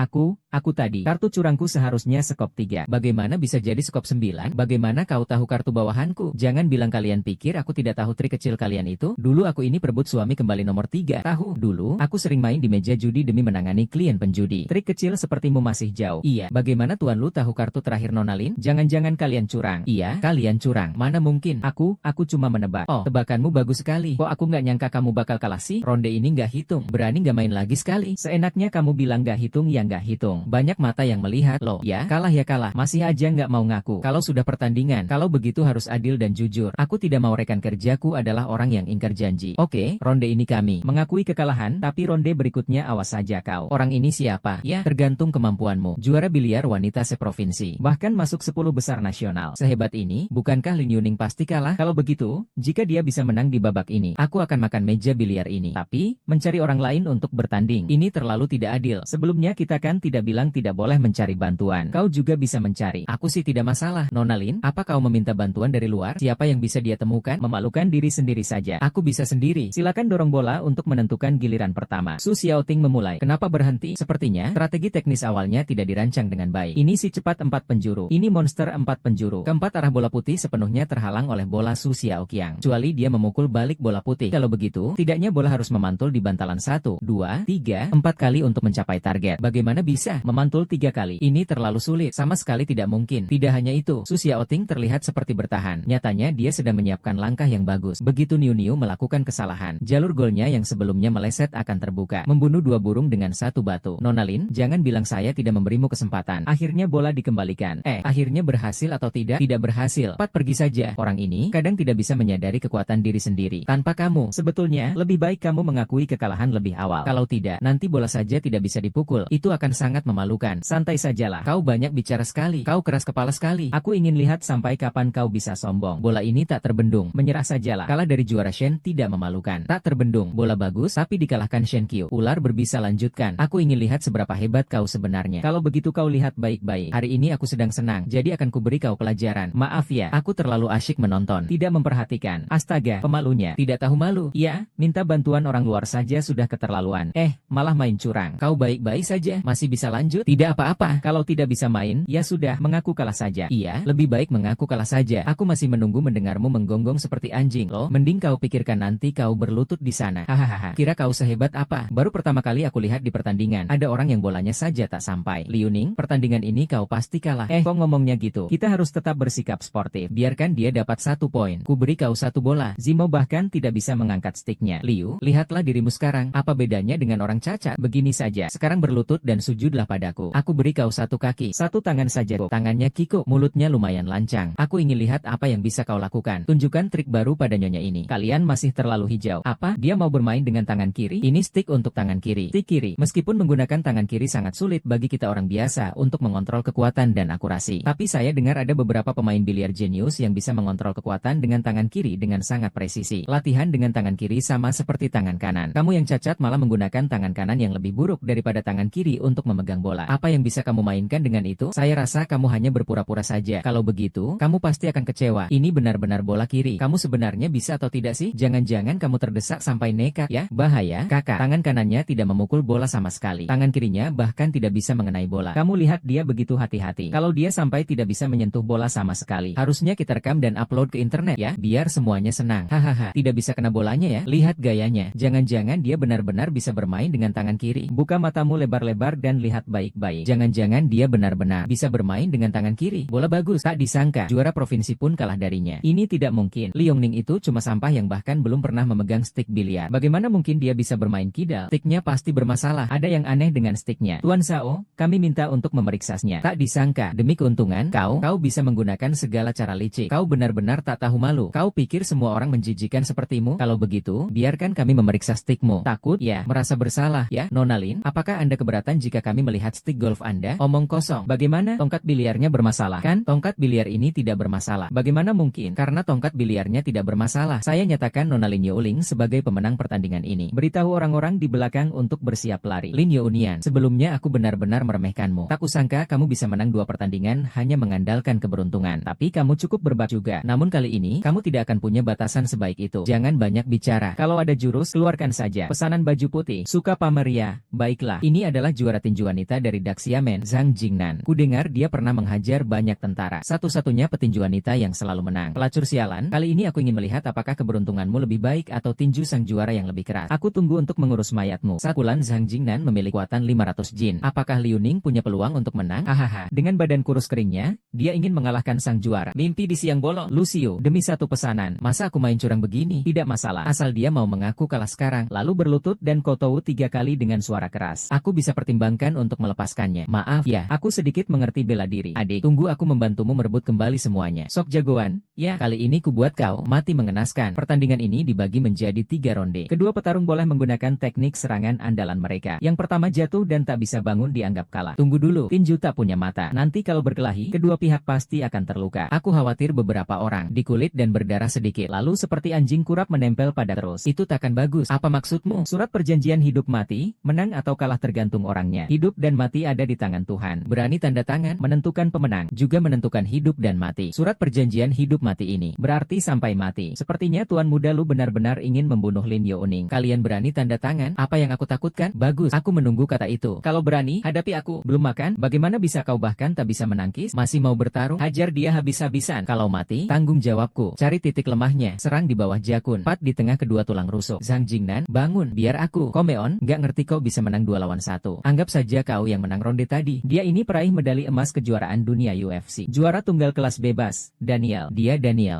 Aku tadi. Kartu curangku seharusnya skop 3. Bagaimana bisa jadi skop 9? Bagaimana kau tahu kartu bawahanku? Jangan bilang kalian pikir aku tidak tahu trik kecil kalian itu. Dulu aku ini perebut suami kembali nomor 3. Tahu, dulu aku sering main di meja judi demi menangani klien penjudi. Trik kecil sepertimu masih jauh. Iya, bagaimana tuan lu tahu kartu terakhir Nona Lin? Jangan-jangan kalian curang. Iya, kalian curang. Mana mungkin? Aku cuma menebak. Oh, tebakanmu bagus sekali. Kok aku nggak nyangka kamu bakal kalah sih? Ronde ini nggak hitung. Berani nggak main lagi sekali? Seenaknya kamu bilang nggak hitung ya nggak hitung. Banyak mata yang melihat loh. Ya kalah. Masih aja nggak mau ngaku. Kalau sudah pertandingan, kalau begitu harus adil dan jujur. Aku tidak mau rekan kerjaku adalah orang yang ingkar janji. Oke, ronde ini kami mengakui kekalahan, tapi ronde berikutnya awas saja kau. Orang ini siapa? Ya, tergantung kemampuanmu. Juara biliar wanita seprovinsi, bahkan masuk 10 besar nasional. Sehebat ini, bukankah Lin Yuning pasti kalah? Kalau begitu, jika dia bisa menang di babak ini, aku akan makan meja biliar ini. Tapi, mencari orang lain untuk bertanding, ini terlalu tidak adil. Sebelumnya kita kan tidak bilang tidak boleh mencari bantuan. Kau juga bisa mencari. Aku sih tidak masalah. Nona Lin, apa kau meminta bantuan dari luar? Siapa yang bisa dia temukan? Memalukan diri sendiri saja. Aku bisa sendiri. Silakan dorong bola untuk menentukan giliran pertama. Su Xiaoting memulai. Kenapa berhenti? Sepertinya, strategi teknis awalnya tidak dirancang dengan baik. Ini si cepat 4 penjuru. Ini monster 4 penjuru. Keempat arah bola putih sepenuhnya terhalang oleh bola Su Xiaoqiang. Kecuali dia memukul balik bola putih. Kalau begitu, tidaknya bola harus memantul di bantalan 1, 2, 3, 4 kali untuk mencapai target. Bagaimana bisa memantul 3 kali? Ini terlalu sulit. Sama sekali tidak mungkin. Tidak hanya itu, Su Xiaoting terlihat seperti bertahan. Nyatanya dia sedang menyiapkan langkah yang bagus. Begitu Niu melakukan kesalahan, jalur golnya yang sebelumnya meleset akan terbuka. Membunuh 2 burung dengan 1 batu. Nona Lin, jangan bilang saya tidak memberimu kesempatan. Akhirnya bola dikembalikan. Akhirnya berhasil atau tidak? Tidak berhasil. 4 pergi saja. Orang ini kadang tidak bisa menyadari kekuatan diri sendiri. Tanpa kamu, sebetulnya lebih baik kamu mengakui kekalahan lebih awal. Kalau tidak, nanti bola saja tidak bisa dipukul. Itu akan sangat memalukan. Santai sajalah. Kau banyak bicara sekali. Kau keras kepala sekali. Aku ingin lihat sampai kapan kau bisa sombong. Bola ini tak terbendung. Menyerah sajalah. Kalah dari juara Shen tidak memalukan. Tak terbendung. Bola bagus tapi dikalahkan Shen Qiu. Ular berbisa lanjutkan. Aku ingin lihat seberapa hebat kau sebenarnya. Kalau begitu kau lihat baik-baik. Hari ini aku sedang senang. Jadi akan kuberi kau pelajaran. Maaf ya. Aku terlalu asyik menonton. Tidak memperhatikan. Astaga, pemalunya. Tidak tahu malu. Ya, minta bantuan orang luar saja sudah keterlaluan. Malah main curang. Kau baik-baik saja. Masih bisa lanjut? Tidak apa-apa. Kalau tidak bisa main, ya sudah, mengaku kalah saja. Iya, lebih baik mengaku kalah saja. Aku masih menunggu mendengarmu menggonggong seperti anjing. Loh, mending kau pikirkan nanti kau berlutut di sana. Hahaha. Kira kau sehebat apa? Baru pertama kali aku lihat di pertandingan, ada orang yang bolanya saja tak sampai. Liu Ning, pertandingan ini kau pasti kalah. Kok ngomongnya gitu? Kita harus tetap bersikap sportif. Biarkan dia dapat 1 poin. Ku beri kau 1 bola. Zimo bahkan tidak bisa mengangkat sticknya. Liu, lihatlah dirimu sekarang. Apa bedanya dengan orang cacat? Begini saja. Sekarang berlutut dan sujudlah padaku. Aku beri kau 1 kaki, 1 tangan saja. Tangannya kikuk, mulutnya lumayan lancang. Aku ingin lihat apa yang bisa kau lakukan. Tunjukkan trik baru pada nyonya ini. Kalian masih terlalu hijau. Apa? Dia mau bermain dengan tangan kiri? Ini stick untuk tangan kiri. Stick kiri. Meskipun menggunakan tangan kiri sangat sulit bagi kita orang biasa untuk mengontrol kekuatan dan akurasi. Tapi saya dengar ada beberapa pemain biliar jenius yang bisa mengontrol kekuatan dengan tangan kiri dengan sangat presisi. Latihan dengan tangan kiri sama seperti tangan kanan. Kamu yang cacat malah menggunakan tangan kanan yang lebih buruk daripada tangan kiri untuk memegang bola. Apa yang bisa kamu mainkan dengan itu? Saya rasa kamu hanya berpura-pura saja. Kalau begitu, kamu pasti akan kecewa. Ini benar-benar bola kiri. Kamu sebenarnya bisa atau tidak sih? Jangan-jangan kamu terdesak sampai nekat ya? Bahaya, kakak. Tangan kanannya tidak memukul bola sama sekali. Tangan kirinya bahkan tidak bisa mengenai bola. Kamu lihat dia begitu hati-hati. Kalau dia sampai tidak bisa menyentuh bola sama sekali, harusnya kita rekam dan upload ke internet ya, biar semuanya senang. Hahaha, tidak bisa kena bolanya ya? Lihat gayanya. Jangan-jangan dia benar-benar bisa bermain dengan tangan kiri. Buka matamu lebar-lebar dan lihat baik-baik. Jangan-jangan dia benar-benar bisa bermain dengan tangan kiri. Bola bagus. Tak disangka, juara provinsi pun kalah darinya. Ini tidak mungkin. Liu Ning itu cuma sampah yang bahkan belum pernah memegang stick biliar. Bagaimana mungkin dia bisa bermain kidal? Sticknya pasti bermasalah. Ada yang aneh dengan sticknya. Tuan Sao, kami minta untuk memeriksanya. Tak disangka, demi keuntungan, kau bisa menggunakan segala cara licik. Kau benar-benar tak tahu malu. Kau pikir semua orang menjijikan sepertimu? Kalau begitu, biarkan kami memeriksa stickmu. Takut ya? Merasa bersalah ya? Nona Lin, apakah Anda keberatan jika kami melihat stick golf Anda? Omong kosong. Bagaimana? Tongkat biliarnya bermasalah kan? Tongkat biliar ini tidak bermasalah. Bagaimana mungkin? Karena tongkat biliarnya tidak bermasalah. Saya nyatakan Nona Lin Youling sebagai pemenang pertandingan ini. Beritahu orang-orang di belakang untuk bersiap lari. Lin Younian, sebelumnya aku benar-benar meremehkanmu. Tak kusangka kamu bisa menang 2 pertandingan hanya mengandalkan keberuntungan. Tapi kamu cukup berbakat juga. Namun kali ini, kamu tidak akan punya batasan sebaik itu. Jangan banyak bicara. Kalau ada jurus, keluarkan saja. Pesanan baju putih. Suka pamer ya? Baiklah. Ini adalah juara juara tinju wanita dari Daxiamen, Zhang Jingnan. Kudengar dia pernah menghajar banyak tentara. Satu-satunya petinju wanita yang selalu menang. Pelacur sialan, kali ini aku ingin melihat apakah keberuntunganmu lebih baik atau tinju sang juara yang lebih keras. Aku tunggu untuk mengurus mayatmu. Sakulan Zhang Jingnan memiliki kekuatan 500 jin. Apakah Liu Ning punya peluang untuk menang? Hahaha. Dengan badan kurus keringnya, dia ingin mengalahkan sang juara. Mimpi di siang bolong. Lucio, demi satu pesanan. Masa aku main curang begini? Tidak masalah. Asal dia mau mengaku kalah sekarang. Lalu berlutut dan kotou 3 kali dengan suara keras. Aku bisa pertimbangkan untuk melepaskannya. Maaf ya, aku sedikit mengerti bela diri. Adik, tunggu aku membantumu merebut kembali semuanya. Sok jagoan. Ya, kali ini ku buat kau mati mengenaskan. Pertandingan ini dibagi menjadi 3 ronde. Kedua petarung boleh menggunakan teknik serangan andalan mereka. Yang pertama jatuh dan tak bisa bangun dianggap kalah. Tunggu dulu, tinju tak punya mata. Nanti kalau berkelahi, kedua pihak pasti akan terluka. Aku khawatir beberapa orang di kulit dan berdarah sedikit. Lalu seperti anjing kurap menempel pada terus. Itu takkan bagus. Apa maksudmu? Surat perjanjian hidup mati, menang atau kalah tergantung orangnya. Hidup dan mati ada di tangan Tuhan. Berani tanda tangan, menentukan pemenang, juga menentukan hidup dan mati. Surat perjanjian hidup mati ini berarti sampai mati. Sepertinya Tuan Muda Lu benar-benar ingin membunuh Lin Youning. Kalian berani tanda tangan? Apa yang aku takutkan? Bagus, aku menunggu kata itu. Kalau berani, hadapi aku. Belum makan? Bagaimana bisa kau bahkan tak bisa menangkis? Masih mau bertarung? Hajar dia habis-habisan. Kalau mati, tanggung jawabku. Cari titik lemahnya. Serang di bawah jakun. Pat di tengah kedua tulang rusuk. Zhang Jingnan, bangun. Biar aku. Komeon, gak ngerti kau bisa menang 2 lawan 1. Anggap saja kau yang menang ronde tadi. Dia ini peraih medali emas kejuaraan dunia UFC. Juara tunggal kelas bebas. Daniel.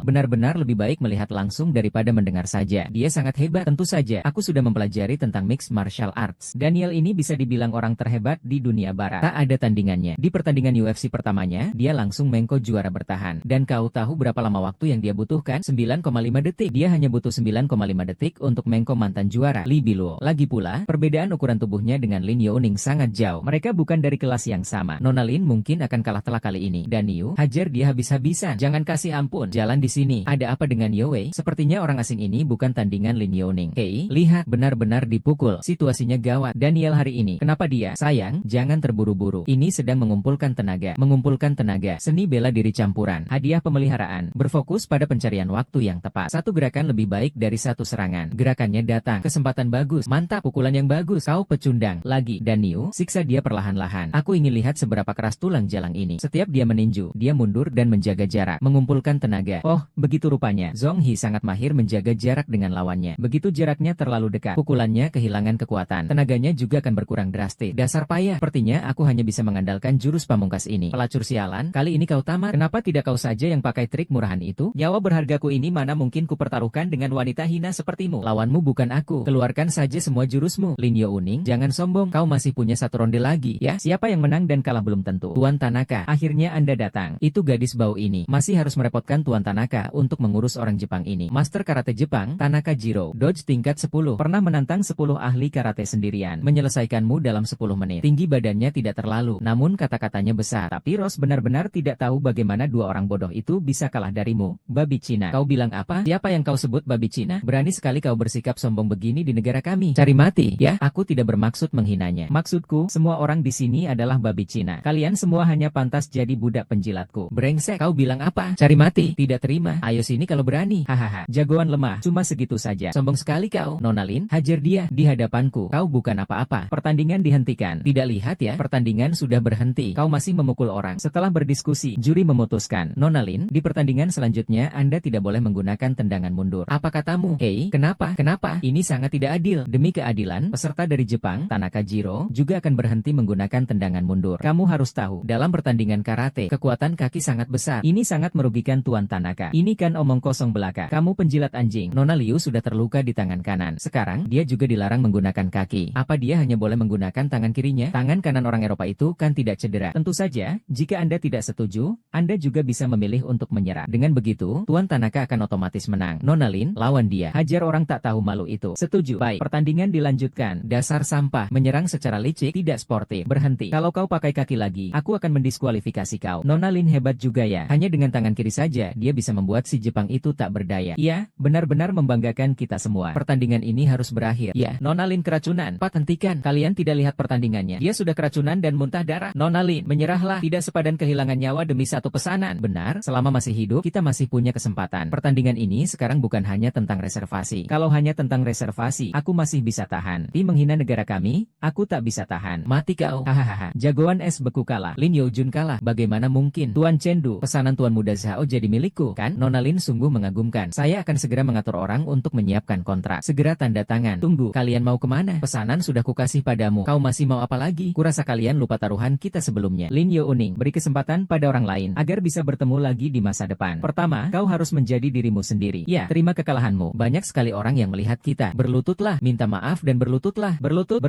Benar-benar lebih baik melihat langsung daripada mendengar saja. Dia sangat hebat. Tentu saja, aku sudah mempelajari tentang mixed martial arts. Daniel ini bisa dibilang orang terhebat di dunia barat. Tak ada tandingannya. Di pertandingan UFC pertamanya, dia langsung mengko juara bertahan. Dan kau tahu berapa lama waktu yang dia butuhkan? 9,5 detik. Dia hanya butuh 9,5 detik untuk mengko mantan juara, Li Biluo. Lagi pula, perbedaan ukuran tubuhnya dengan Lin Youning sangat jauh. Mereka bukan dari kelas yang sama. Nona Lin mungkin akan kalah telak kali ini. Dan Yu, hajar dia habis-habisan. Jangan kasih ampun. Jalan di sini. Ada apa dengan Yue? Sepertinya orang asing ini bukan tandingan Lin Youning. Hei, lihat, benar-benar dipukul. Situasinya gawat. Daniel hari ini. Kenapa dia? Sayang, jangan terburu-buru. Ini sedang mengumpulkan tenaga. Seni bela diri campuran. Hadiah pemeliharaan. Berfokus pada pencarian waktu yang tepat. Satu gerakan lebih baik dari satu serangan. Gerakannya datang. Kesempatan bagus. Mantap. Pukulan yang bagus. Kau pecundang. Lagi. Daniel, siksa dia perlahan-lahan. Aku ingin lihat seberapa keras tulang jalang ini. Setiap dia meninju, dia mundur dan menjaga jarak. Mengumpulkan tenaga. Oh, begitu rupanya. Zhong He sangat mahir menjaga jarak dengan lawannya. Begitu jaraknya terlalu dekat, pukulannya kehilangan kekuatan. Tenaganya juga akan berkurang drastis. Dasar payah. Sepertinya aku hanya bisa mengandalkan jurus pamungkas ini. Pelacur sialan, kali ini kau tamat. Kenapa tidak kau saja yang pakai trik murahan itu? Nyawa berhargaku ini mana mungkin kupertaruhkan dengan wanita hina sepertimu. Lawanmu bukan aku. Keluarkan saja semua jurusmu. Lin Youning, jangan sombong. Kau masih punya 1 ronde lagi. Ya, siapa yang menang dan kalah belum tentu. Tuan Tanaka, akhirnya Anda datang. Itu gadis bau ini. Masih harus merepotkan Tuan Tanaka untuk mengurus orang Jepang ini. Master Karate Jepang, Tanaka Jiro. Dodge tingkat 10. Pernah menantang 10 ahli karate sendirian. Menyelesaikanmu dalam 10 menit. Tinggi badannya tidak terlalu. Namun kata-katanya besar. Tapi Ross benar-benar tidak tahu bagaimana 2 orang bodoh itu bisa kalah darimu. Babi Cina. Kau bilang apa? Siapa yang kau sebut babi Cina? Berani sekali kau bersikap sombong begini di negara kami. Cari mati, ya? Aku tidak bermaksud menghinanya. Maksudku, semua orang di sini adalah babi Cina. Kalian semua hanya pantas jadi budak penjilatku. Brengsek. Kau bilang apa? Cari mati. Tidak terima. Ayo sini kalau berani. Hahaha. Jagoan lemah. Cuma segitu saja. Sombong sekali kau. Nona Lin, hajar dia. Di hadapanku. Kau bukan apa-apa. Pertandingan dihentikan. Tidak lihat ya? Pertandingan sudah berhenti. Kau masih memukul orang. Setelah berdiskusi, juri memutuskan. Nona Lin, di pertandingan selanjutnya Anda tidak boleh menggunakan tendangan mundur. Apa katamu? Hei, kenapa? Ini sangat tidak adil. Demi keadilan, peserta dari Jepang, Tanaka Jiro, juga akan berhenti menggunakan tendangan mundur. Kamu harus tahu, dalam pertandingan karate, kekuatan kaki sangat besar. Ini sangat merugikan Tuan Tanaka. Ini kan omong kosong belaka. Kamu penjilat anjing. Nona Liu sudah terluka di tangan kanan. Sekarang, dia juga dilarang menggunakan kaki. Apa dia hanya boleh menggunakan tangan kirinya? Tangan kanan orang Eropa itu kan tidak cedera. Tentu saja, jika Anda tidak setuju, Anda juga bisa memilih untuk menyerah. Dengan begitu, Tuan Tanaka akan otomatis menang. Nona Lin, lawan dia. Hajar orang tak tahu malu itu. Setuju. Baik, pertandingan dilanjutkan. Dasar sampah. Menyerang secara licik, tidak sportif. Berhenti. Kalau kau pakai kaki lagi, aku akan mendiskualifikasi kau. Nona Lin hebat juga ya. Hanya dengan tangan kiri saja, saja dia bisa membuat si Jepang itu tak berdaya. Iya, benar-benar membanggakan kita semua. Pertandingan ini harus berakhir. Ya, Nona Lin keracunan. Pak, hentikan. Kalian tidak lihat pertandingannya. Dia sudah keracunan dan muntah darah. Nona Lin, menyerahlah. Tidak sepadan kehilangan nyawa demi satu pesanan. Benar, selama masih hidup, kita masih punya kesempatan. Pertandingan ini sekarang bukan hanya tentang reservasi. Kalau hanya tentang reservasi, aku masih bisa tahan. Tapi menghina negara kami, aku tak bisa tahan. Mati kau. Hahaha. Jagoan es beku kalah. Lin Youjun kalah. Bagaimana mungkin? Tuan Chengdu, pesanan Tuan Muda Zhao jadi milikku, kan? Nona Lin sungguh mengagumkan. Saya akan segera mengatur orang untuk menyiapkan kontrak. Segera tanda tangan. Tunggu, kalian mau kemana? Pesanan sudah kukasih padamu. Kau masih mau apa lagi? Kurasa kalian lupa taruhan kita sebelumnya. Lin Youning, beri kesempatan pada orang lain agar bisa bertemu lagi di masa depan. Pertama, kau harus menjadi dirimu sendiri. Ya, terima kekalahanmu. Banyak sekali orang yang melihat kita. Berlututlah, minta maaf dan berlututlah. Berlutut.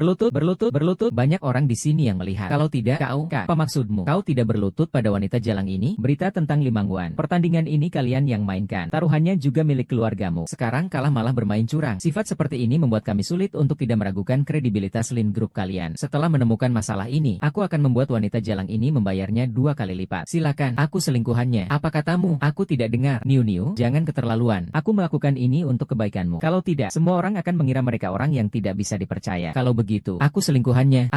Banyak orang di sini yang melihat. Kalau tidak, kau, apa maksudmu? Kau tidak berlutut pada wanita jalang ini? Berita tentang Limangwan. Pertandingan ini kalian yang mainkan. Taruhannya juga milik keluargamu. Sekarang kalah malah bermain curang. Sifat seperti ini membuat kami sulit untuk tidak meragukan kredibilitas Lin Group kalian. Setelah menemukan masalah ini, aku akan membuat wanita jalang ini membayarnya 2 kali lipat. Silakan, aku selingkuhannya. Apa katamu? Aku tidak dengar. Niu, jangan keterlaluan. Aku melakukan ini untuk kebaikanmu. Kalau tidak, semua orang akan mengira mereka orang yang tidak bisa dipercaya. Kalau begitu, aku selingkuhannya.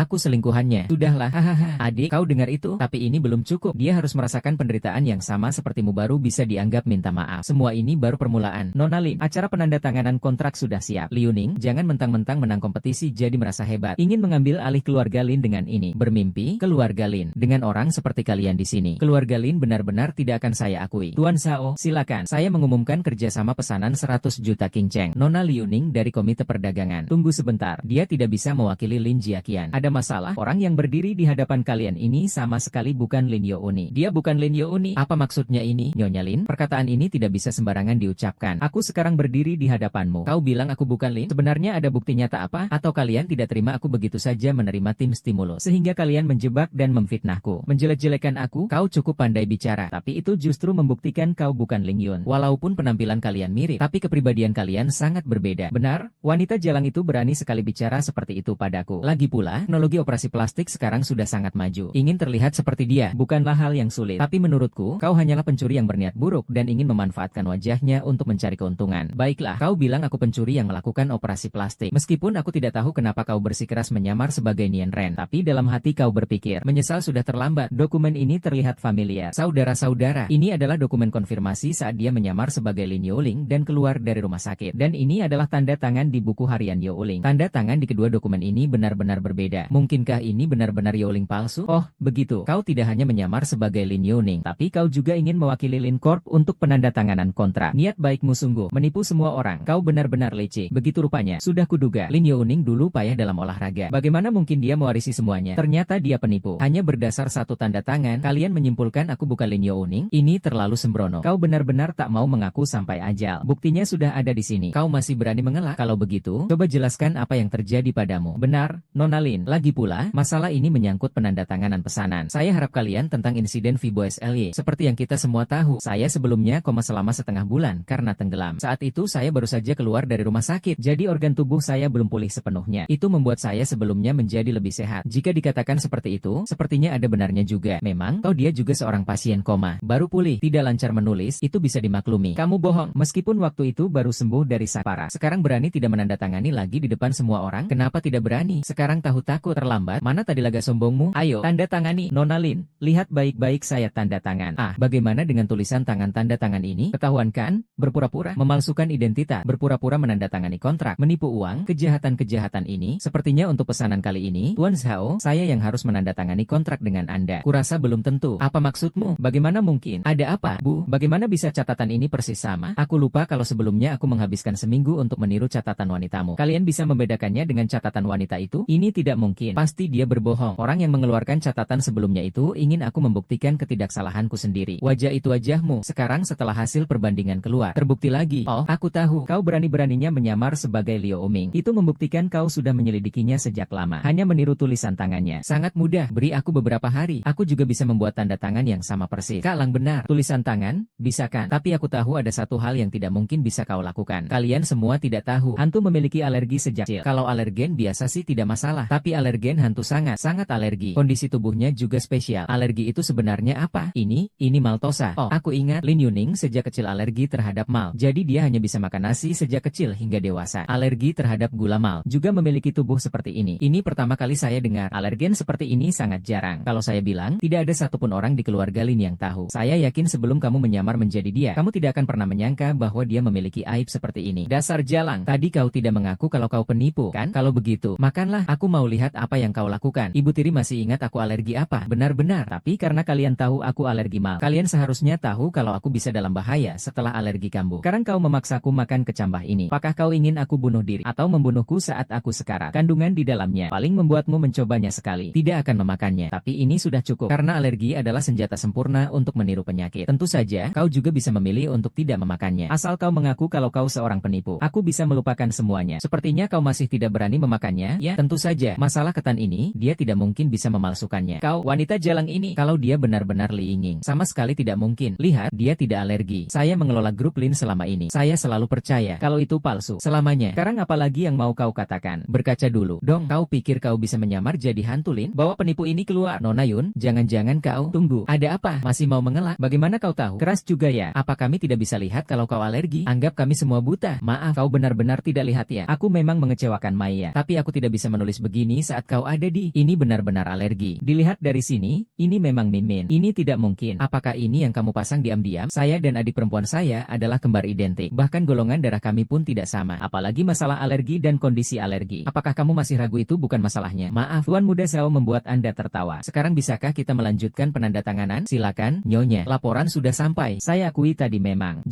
Sudahlah, hahaha. Adik, kau dengar itu? Tapi ini belum cukup. Dia harus merasakan penderitaan yang sama sepertimu baru bisa dianggap minta maaf. Semua ini baru permulaan. Nona Lin, acara penandatanganan kontrak sudah siap. Liu Ning, jangan mentang-mentang menang kompetisi jadi merasa hebat. Ingin mengambil alih keluarga Lin dengan ini. Bermimpi, keluarga Lin. Dengan orang seperti kalian di sini. Keluarga Lin benar-benar tidak akan saya akui. Tuan Zhao, silakan. Saya mengumumkan kerjasama pesanan 100 juta King Cheng. Nona Liu Ning dari Komite Perdagangan. Tunggu sebentar. Dia tidak bisa mewakili Lin Jiaqian. Ada masalah? Orang yang berdiri di hadapan kalian ini sama sekali bukan Lin Youni. Dia bukan Lin Youni. Apa maksudnya ini? Nyonya Lin, perkataan ini tidak bisa sembarangan diucapkan. Aku sekarang berdiri di hadapanmu. Kau bilang aku bukan Lin? Sebenarnya ada bukti nyata apa? Atau kalian tidak terima aku begitu saja menerima tim stimulus? Sehingga kalian menjebak dan memfitnahku. Menjelek-jelekan aku? Kau cukup pandai bicara. Tapi itu justru membuktikan kau bukan Ling Yun. Walaupun penampilan kalian mirip, tapi kepribadian kalian sangat berbeda. Benar? Wanita jalang itu berani sekali bicara seperti itu padaku. Lagi pula, teknologi operasi plastik sekarang sudah sangat maju. Ingin terlihat seperti dia bukanlah hal yang sulit. Tapi menurutku, kau hanyalah pencuri yang berniat buruk dan ingin memanfaatkan wajahnya untuk mencari keuntungan. Baiklah, kau bilang aku pencuri yang melakukan operasi plastik. Meskipun aku tidak tahu kenapa kau bersikeras menyamar sebagai Nian Ren, tapi dalam hati kau berpikir, menyesal sudah terlambat. Dokumen ini terlihat familiar. Saudara-saudara, ini adalah dokumen konfirmasi saat dia menyamar sebagai Lin Youling dan keluar dari rumah sakit. Dan ini adalah tanda tangan di buku harian Youling. Tanda tangan di kedua dokumen ini benar-benar berbeda. Mungkinkah ini benar-benar Youling palsu? Oh, begitu. Kau tidak hanya menyamar sebagai Lin Youning, tapi kau juga ingin mewakili Lin Corp untuk penandatanganan kontrak. Niat baikmu sungguh menipu semua orang. Kau benar-benar licik. Begitu rupanya. Sudah kuduga. Lin Youning dulu payah dalam olahraga. Bagaimana mungkin dia mewarisi semuanya? Ternyata dia penipu. Hanya berdasar satu tanda tangan, kalian menyimpulkan aku bukan Lin Youning? Ini terlalu sembrono. Kau benar-benar tak mau mengaku sampai ajal. Buktinya sudah ada di sini. Kau masih berani mengelak? Kalau begitu, coba jelaskan apa yang terjadi padamu. Benar, Nona Lin. Lagi pula, masalah ini menyangkut penandatanganan pesanan. Saya harap kalian tentang insiden Vibo SLY. Seperti yang kita semua tahu, saya sebelumnya koma selama setengah bulan karena tenggelam. Saat itu saya baru saja keluar dari rumah sakit, jadi organ tubuh saya belum pulih sepenuhnya. Itu membuat saya sebelumnya menjadi lebih sehat. Jika dikatakan seperti itu, sepertinya ada benarnya juga. Memang, dia juga seorang pasien koma. Baru pulih, tidak lancar menulis, itu bisa dimaklumi. Kamu bohong, meskipun waktu itu baru sembuh dari sakit parah. Sekarang berani tidak menandatangani lagi di depan semua orang? Kenapa tidak berani? Sekarang tahu takut terlambat? Mana tadi laga sombongmu? Ayo, tanda tangani. Nona Lin, lihat baik-baik saya tanda tangan. Ah, bagaimana dengan tulisan tangan tanda tangan ini? Ketahuan kan? Berpura-pura, memalsukan identitas, berpura-pura menandatangani kontrak, menipu uang, kejahatan-kejahatan ini. Sepertinya untuk pesanan kali ini, Tuan Zhao, saya yang harus menandatangani kontrak dengan Anda. Kurasa belum tentu. Apa maksudmu? Bagaimana mungkin? Ada apa, Bu? Bagaimana bisa catatan ini persis sama? Aku lupa kalau sebelumnya aku menghabiskan seminggu untuk meniru catatan wanitamu. Kalian bisa membedakannya dengan catatan wanita itu? Ini tidak mungkin. Pasti dia berbohong. Orang yang mengeluarkan catatan sebelumnya itu ingin aku membuktikan ketidaksalahanku sendiri. Wajah itu wajahmu. Sekarang setelah hasil perbandingan keluar, terbukti lagi. Oh, aku tahu. Kau berani-beraninya menyamar sebagai Liu Oming. Itu membuktikan kau sudah menyelidikinya sejak lama. Hanya meniru tulisan tangannya. Sangat mudah. Beri aku beberapa hari. Aku juga bisa membuat tanda tangan yang sama persis. Kalang benar. Tulisan tangan? Bisa kan? Tapi aku tahu ada satu hal yang tidak mungkin bisa kau lakukan. Kalian semua tidak tahu. Hantu memiliki alergi sejak kecil. Kalau alergen biasa sih tidak masalah. Tapi alergen hantu sangat alergi. Kondisi tubuhnya juga spesial. Alergi itu sebenarnya apa? Ini maltosa. Oh, aku ingat, Lin Yuning sejak kecil alergi terhadap mal. Jadi dia hanya bisa makan nasi sejak kecil hingga dewasa. Alergi terhadap gula mal juga memiliki tubuh seperti ini. Ini pertama kali saya dengar. Alergen seperti ini sangat jarang. Kalau saya bilang, tidak ada satupun orang di keluarga Lin yang tahu. Saya yakin sebelum kamu menyamar menjadi dia, kamu tidak akan pernah menyangka bahwa dia memiliki aib seperti ini. Dasar jalang. Tadi kau tidak mengaku kalau kau penipu, kan? Kalau begitu, makanlah. Aku mau lihat apa yang kau lakukan. Ibu tiri masih ingat aku alergi apa? Benar-benar. Tapi karena kalian tahu aku alergi mal, kalian seharusnya tahu kalau aku bisa dalam bahaya setelah alergi kambuh. Sekarang kau memaksaku makan kecambah ini. Apakah kau ingin aku bunuh diri atau membunuhku saat aku sekarat? Kandungan di dalamnya paling membuatmu mencobanya sekali. Tidak akan memakannya. Tapi ini sudah cukup. Karena alergi adalah senjata sempurna untuk meniru penyakit. Tentu saja, kau juga bisa memilih untuk tidak memakannya. Asal kau mengaku kalau kau seorang penipu. Aku bisa melupakan semuanya. Sepertinya kau masih tidak berani memakannya, ya? Tentu saja, masalah ketan ini, dia tidak mungkin bisa memalsukannya. Kau, wanita jalang ini, kalau dia benar-benar Li Yinging, sama sekali tidak mungkin. Lihat, dia tidak alergi. Saya mengelola grup Lin selama ini. Saya selalu percaya kalau itu palsu selamanya. Sekarang apalagi yang mau kau katakan? Berkaca dulu dong. Kau pikir kau bisa menyamar jadi hantu Lin? Bawa penipu ini keluar. Nona Yun, jangan-jangan kau tunggu. Ada apa? Masih mau mengelak? Bagaimana kau tahu? Keras juga ya. Apa kami tidak bisa lihat kalau kau alergi? Anggap kami semua buta. Maaf, kau benar-benar tidak lihat ya. Aku memang mengecewakan Maya, tapi aku tidak bisa menulis begini saat kau ada di. Ini benar-benar alergi. Dilihat dari sini, ini memang Min. Ini tidak mungkin. Apakah ini yang kamu pasang diam-diam? Saya dan adik perempuan saya adalah kembar identik. Bahkan golongan darah kami pun tidak sama. Apalagi masalah alergi dan kondisi alergi. Apakah kamu masih ragu itu bukan masalahnya? Maaf, Tuan Muda Zhao membuat Anda tertawa. Sekarang bisakah kita melanjutkan penandatanganan? Silakan, Nyonya. Laporan sudah sampai. Saya akui tadi memang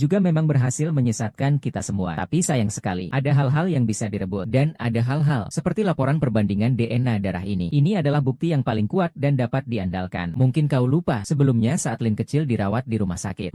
berhasil menyesatkan kita semua. Tapi sayang sekali, ada hal-hal yang bisa direbut. Dan ada hal-hal seperti laporan perbandingan DNA darah ini. Ini adalah bukti yang paling kuat dan dapat diandalkan. Mungkin kau lupa, sebelumnya saat Lin kecil dirawat di rumah sakit